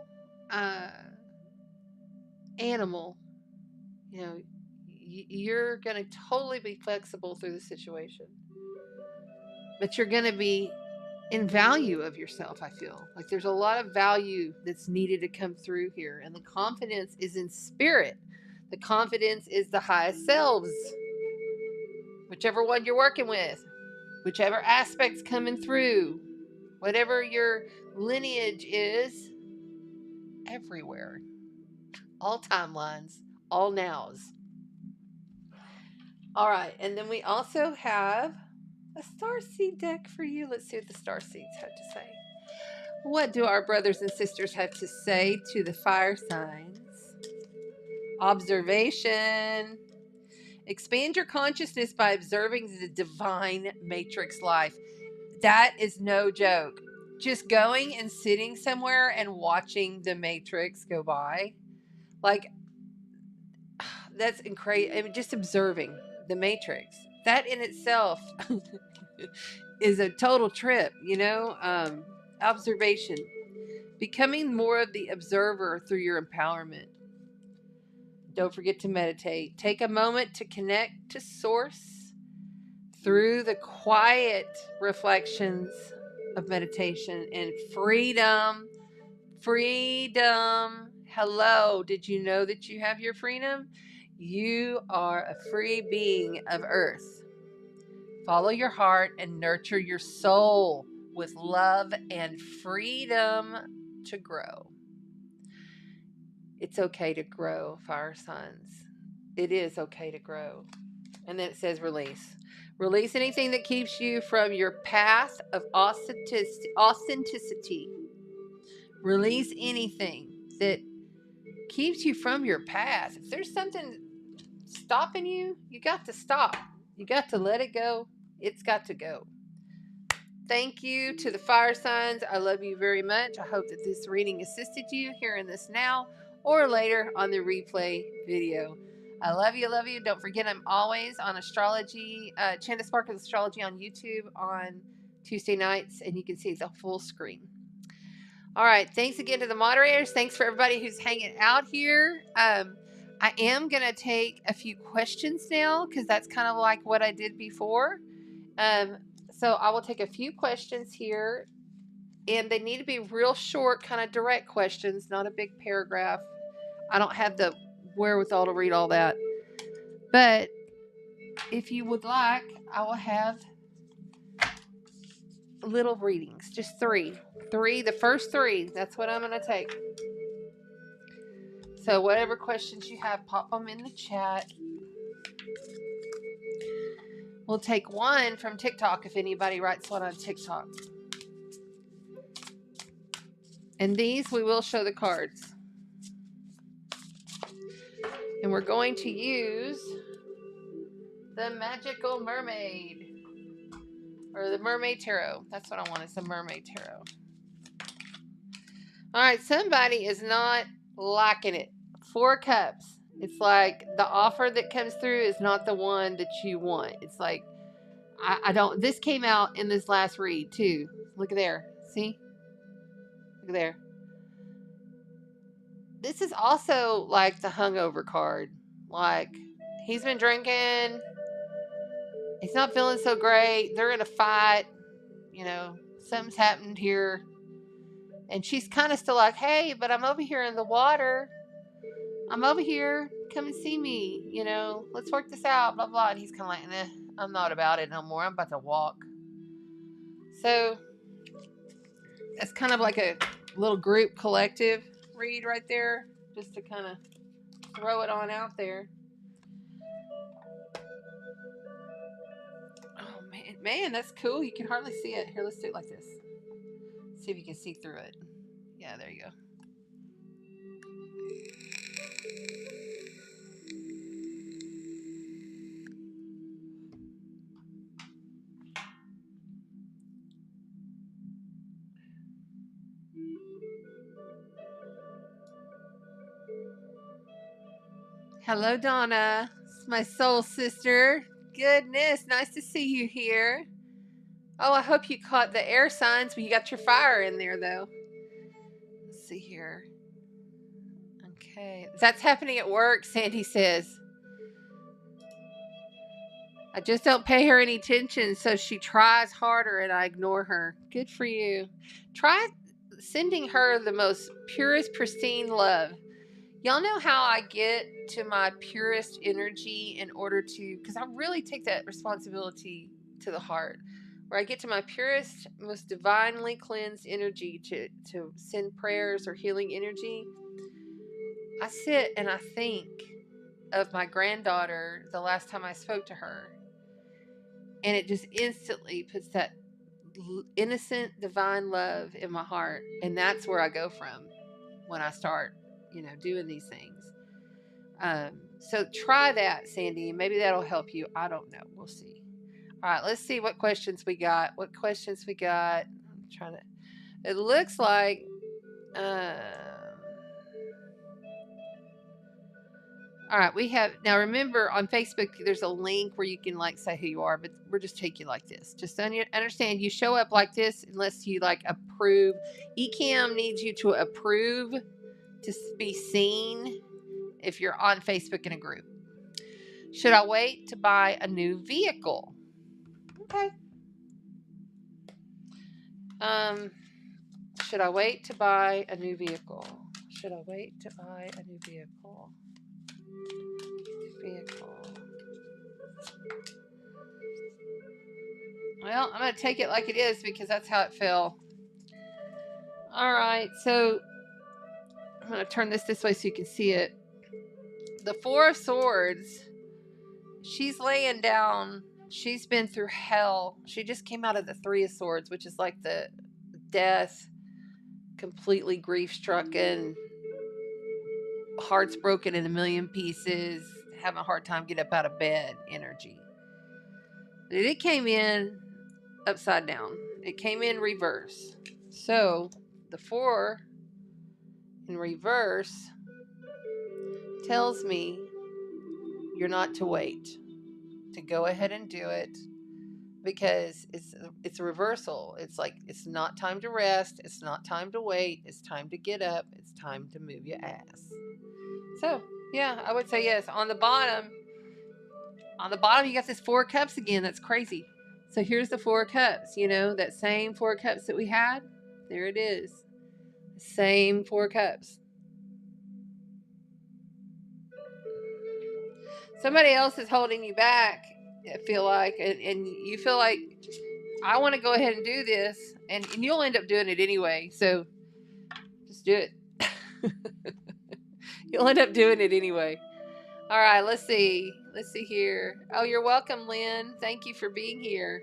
animal. You know, you're going to totally be flexible through the situation. But you're going to be in value of yourself, I feel. Like there's a lot of value that's needed to come through here. And the confidence is in spirit. The confidence is the highest selves. Whichever one you're working with. Whichever aspect's coming through. Whatever your lineage is. Everywhere. All timelines. All nows. All right. And then we also have a starseed deck for you. Let's see what the starseeds have to say. What do our brothers and sisters have to say to the fire signs? Observation. Expand your consciousness by observing the divine matrix life. That is no joke. Just going and sitting somewhere and watching the matrix go by. Like, that's incredible. I mean, just observing the matrix. That in itself is a total trip, you know? Observation. Becoming more of the observer through your empowerment. Don't forget to meditate. Take a moment to connect to Source through the quiet reflections of meditation and freedom. Freedom. Hello. Did you know that you have your freedom? You are a free being of Earth. Follow your heart and nurture your soul with love and freedom to grow. It's okay to grow, fire signs. It is okay to grow. And then it says release. Release anything that keeps you from your path of authenticity. Release anything that keeps you from your path. If there's something stopping you, you got to stop. You got to let it go. It's got to go. Thank you to the fire signs. I love you very much. I hope that this reading assisted you here in this now or later on the replay video. I love you. Love you. Don't forget, I'm always on Astrology, Chanda Sparkles Astrology on YouTube on Tuesday nights, and you can see the full screen. All right. Thanks again to the moderators. Thanks for everybody who's hanging out here. I am going to take a few questions now because that's kind of like what I did before. So I will take a few questions here, and they need to be real short, kind of direct questions, not a big paragraph. I don't have the wherewithal to read all that. But if you would like, I will have little readings, just three, the first three. That's what I'm going to take. So whatever questions you have, pop them in the chat. We'll take one from TikTok if anybody writes one on TikTok. And these we will show the cards. And we're going to use the Magical Mermaid. Or the Mermaid Tarot. That's what I want. It's the Mermaid Tarot. Alright, somebody is not liking it. 4 Cups. It's like the offer that comes through is not the one that you want. It's like, I don't, this came out in this last read too. Look at there. See? Look at there. This is also like the hungover card. Like, he's been drinking. He's not feeling so great. They're in a fight. You know, something's happened here. And she's kind of still like, hey, but I'm over here in the water. I'm over here. Come and see me. You know, let's work this out. Blah, blah. And he's kind of like, nah, I'm not about it no more. I'm about to walk. So, that's kind of like a little group collective read right there. Just to kind of throw it on out there. Oh, man, that's cool. You can hardly see it. Here, let's do it like this. See if you can see through it. Yeah, there you go. Hello, Donna. It's my soul sister. Goodness, nice to see you here. Oh, I hope you caught the air signs, but you got your fire in there, though. Let's see here. Okay. That's happening at work, Sandy says. I just don't pay her any attention, so she tries harder and I ignore her. Good for you. Try sending her the most purest, pristine love. Y'all know how I get to my purest energy in order to, because I really take that responsibility to the heart, where I get to my purest, most divinely cleansed energy to send prayers or healing energy. I sit and I think of my granddaughter the last time I spoke to her, and it just instantly puts that innocent, divine love in my heart, and that's where I go from when I start, doing these things. So try that, Sandy. Maybe that'll help you. I don't know. We'll see. All right, let's see what questions we got. I'm trying to. It looks like. All right, we have now. Remember, on Facebook, there's a link where you can say who you are, but we're just taking you like this. Just understand, you show up like this unless you approve. ECAM needs you to approve to be seen if you're on Facebook in a group. Should I wait to buy a new vehicle? Okay. Should I wait to buy a new vehicle? Should I wait to buy a new vehicle? Well, I'm going to take it like it is because that's how it fell. All right, so I'm going to turn this way so you can see it. The 4 of Swords, she's laying down. She's been through hell. She just came out of the 3 of Swords, which is like the death, completely grief-stricken, hearts broken in a million pieces, having a hard time getting up out of bed energy. It came in upside down. It came in reverse. So the 4 in reverse tells me you're not to wait, to go ahead and do it, because it's a reversal. It's like, it's not time to rest. It's not time to wait. It's time to get up. It's time to move your ass. So yeah, I would say yes. On the bottom, you got this 4 cups again. That's crazy. So here's the 4 cups, that same 4 cups that we had. There it is. Same 4 cups. Somebody else is holding you back, I feel like, and you feel like, I want to go ahead and do this, and you'll end up doing it anyway, so just do it. You'll end up doing it anyway. All right, let's see here. Oh, you're welcome, Lynn. Thank you for being here.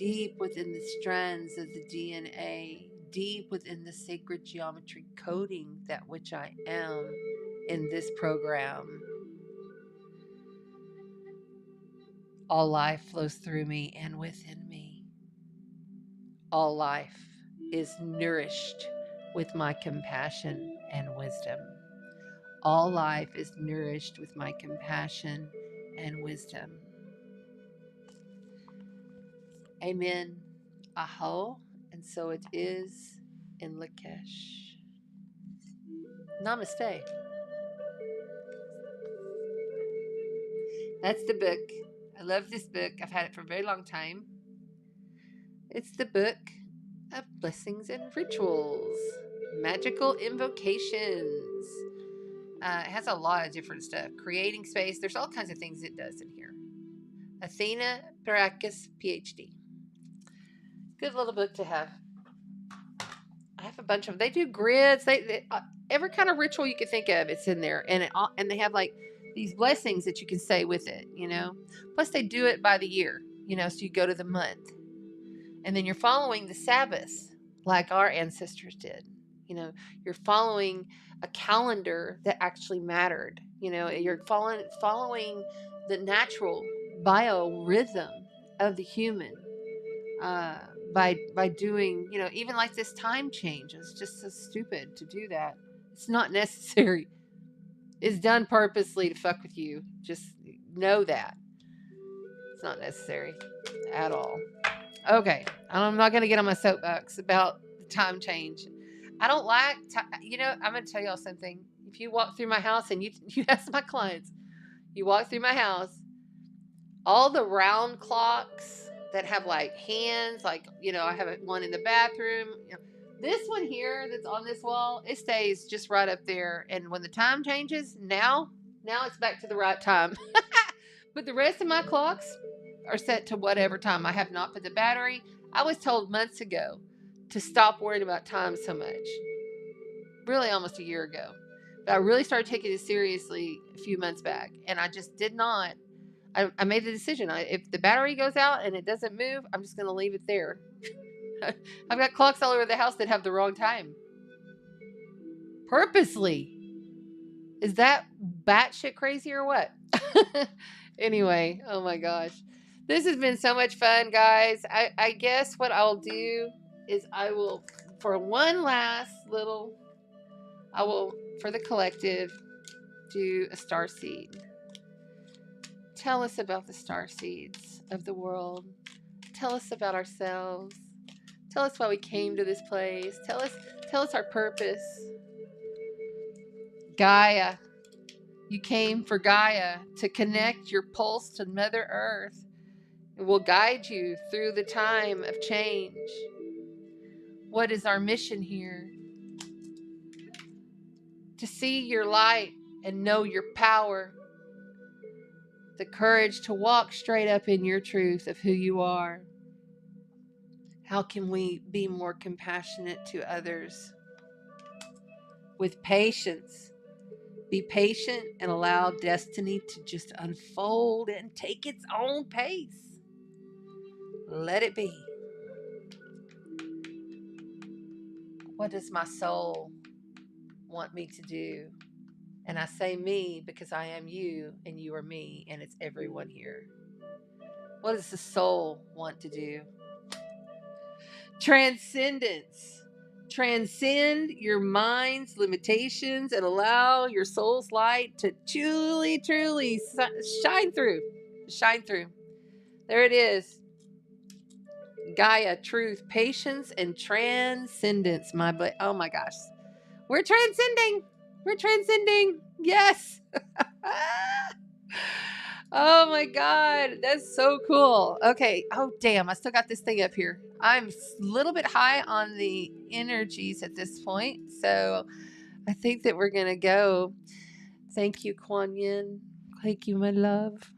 deep within the strands of the DNA, deep within the sacred geometry coding that which I am in this program. All life flows through me and within me. All life is nourished with my compassion and wisdom. All life is nourished with my compassion and wisdom. Amen. Aho. And so it is in Lakesh. Namaste. That's the book. I love this book. I've had it for a very long time. It's the book of blessings and rituals, magical invocations. It has a lot of different stuff. Creating space. There's all kinds of things it does in here. Athena Parakis, PhD. Good little book to have. I have a bunch of them. They do grids. They every kind of ritual you can think of, it's in there, and they have like these blessings that you can say with it. Plus they do it by the year. So you go to the month, and then you're following the Sabbath like our ancestors did. You're following a calendar that actually mattered. You're following the natural biorhythm of the human. By doing, even like this time change. It's just so stupid to do that. It's not necessary. It's done purposely to fuck with you. Just know that. It's not necessary at all. Okay. I'm not going to get on my soapbox about the time change. I don't like, I'm going to tell y'all something. If you walk through my house and you ask my clients, you walk through my house, all the round clocks that have like hands, like, I have one in the bathroom. This one here that's on this wall, it stays just right up there. And when the time changes, now it's back to the right time. But the rest of my clocks are set to whatever time. I have not put the battery. I was told months ago to stop worrying about time so much. Really almost a year ago. But I really started taking it seriously a few months back. And I just did not. I made the decision. If the battery goes out and it doesn't move, I'm just going to leave it there. I've got clocks all over the house that have the wrong time. Purposely. Is that batshit crazy or what? Anyway, oh my gosh. This has been so much fun, guys. I guess what I'll do is I will, for one last little, for the collective, do a star seed. Tell us about the star seeds of the world. Tell us about ourselves. Tell us why we came to this place. Tell us our purpose. Gaia. You came for Gaia to connect your pulse to Mother Earth. It will guide you through the time of change. What is our mission here? To see your light and know your power. The courage to walk straight up in your truth of who you are. How can we be more compassionate to others? With patience. Be patient and allow destiny to just unfold and take its own pace. Let it be. What does my soul want me to do? And I say me because I am you and you are me, and it's everyone here. What does the soul want to do? Transcendence. Transcend your mind's limitations and allow your soul's light to truly shine through. Shine through. There it is. Gaia, truth, patience, and transcendence. Oh my gosh. We're transcending. We're transcending. Yes. Oh my God. That's so cool. Okay. Oh, damn. I still got this thing up here. I'm a little bit high on the energies at this point. So I think that we're going to go. Thank you, Kuan Yin. Thank you, my love.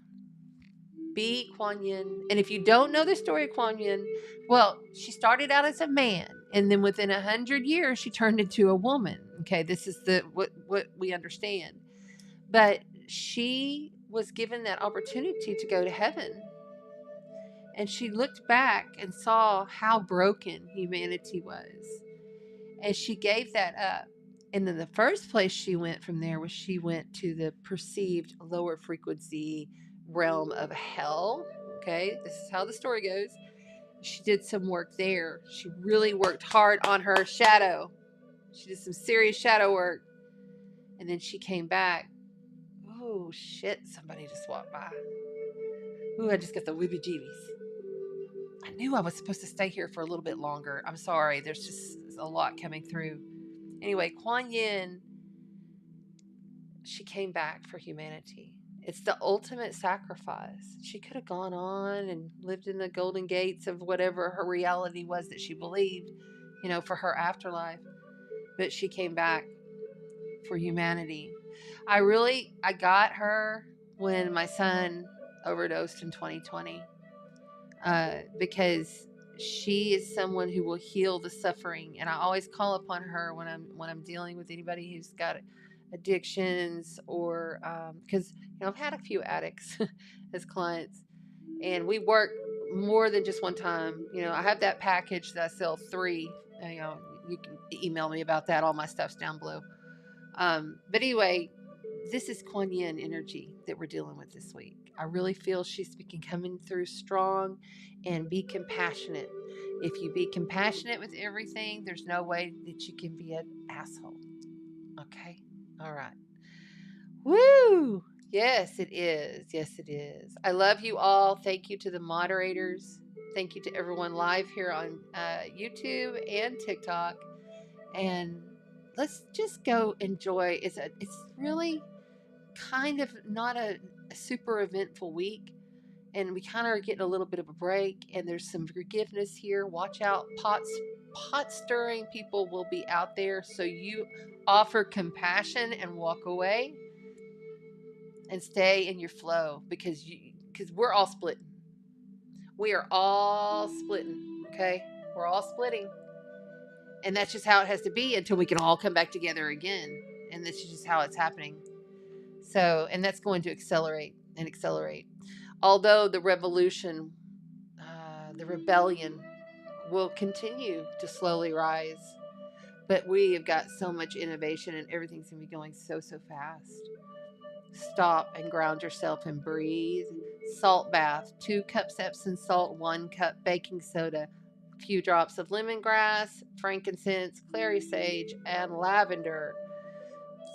Be Kuan Yin. And if you don't know the story of Kuan Yin, well, she started out as a man, and then within 100 years, she turned into a woman. Okay, this is what we understand. But she was given that opportunity to go to heaven. And she looked back and saw how broken humanity was. And she gave that up. And then the first place she went from there was she went to the perceived lower frequency realm of hell. Okay, this is how the story goes. She did some work there. She really worked hard on her shadow. She did some serious shadow work. And then she came back. Oh, shit. Somebody just walked by. Ooh, I just got the weebie jeebies. I knew I was supposed to stay here for a little bit longer. I'm sorry. There's just a lot coming through. Anyway, Kuan Yin, she came back for humanity. It's the ultimate sacrifice. She could have gone on and lived in the golden gates of whatever her reality was that she believed, for her afterlife. But she came back for humanity. I got her when my son overdosed in 2020, because she is someone who will heal the suffering, and I always call upon her when I'm dealing with anybody who's got addictions, or because I've had a few addicts as clients, and we work more than just one time. I have that package that I sell 3. You can email me about that. All my stuff's down below. But anyway, this is Kuan Yin energy that we're dealing with this week. I really feel she's coming through strong, and be compassionate. If you be compassionate with everything, there's no way that you can be an asshole. Okay? All right. Woo! Yes, it is. Yes, it is. I love you all. Thank you to the moderators. Thank you to everyone live here on YouTube and TikTok. And let's just go enjoy. It's really kind of not a super eventful week, and we kind of are getting a little bit of a break, and there's some forgiveness here. Watch out. Pot stirring people will be out there, so you offer compassion and walk away and stay in your flow, because we're all splitting. We are all splitting. Okay, we're all splitting. And that's just how it has to be until we can all come back together again. And this is just how it's happening. So, and that's going to accelerate and accelerate. Although the revolution, the rebellion will continue to slowly rise. But we have got so much innovation, and everything's going to be going so fast. Stop and ground yourself and breathe. Salt bath, 2 cups Epsom salt, 1 cup baking soda, few drops of lemongrass, frankincense, clary sage, and lavender.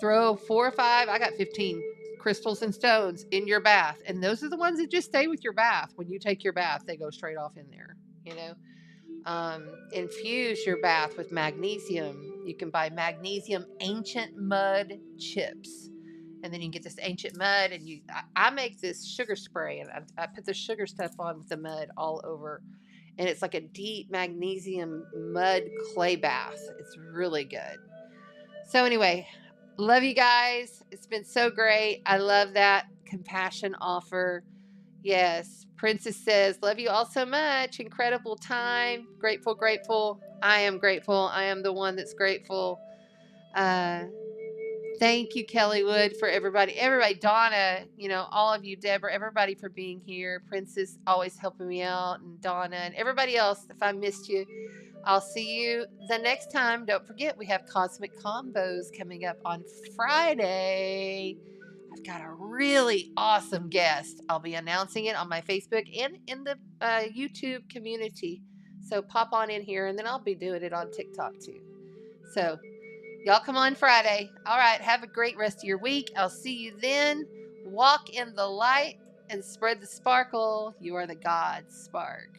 Throw 4 or 5, I got 15 crystals and stones in your bath. And those are the ones that just stay with your bath. When you take your bath, they go straight off in there, Infuse your bath with magnesium. You can buy magnesium ancient mud chips. And then you can get this ancient mud, and I make this sugar spray, and I put the sugar stuff on with the mud all over. And it's like a deep magnesium mud clay bath. It's really good. So anyway, love you guys. It's been so great. I love that compassion offer. Yes. Princess says, love you all so much. Incredible time. Grateful. I am grateful. I am the one that's grateful. Thank you, Kelly Wood, for everybody, Donna, all of you, Deborah, everybody for being here. Princess always helping me out, and Donna, and everybody else. If I missed you, I'll see you the next time. Don't forget, we have Cosmic Combos coming up on Friday. I've got a really awesome guest. I'll be announcing it on my Facebook and in the YouTube community. So pop on in here, and then I'll be doing it on TikTok too. So y'all come on Friday. All right. Have a great rest of your week. I'll see you then. Walk in the light and spread the sparkle. You are the God spark.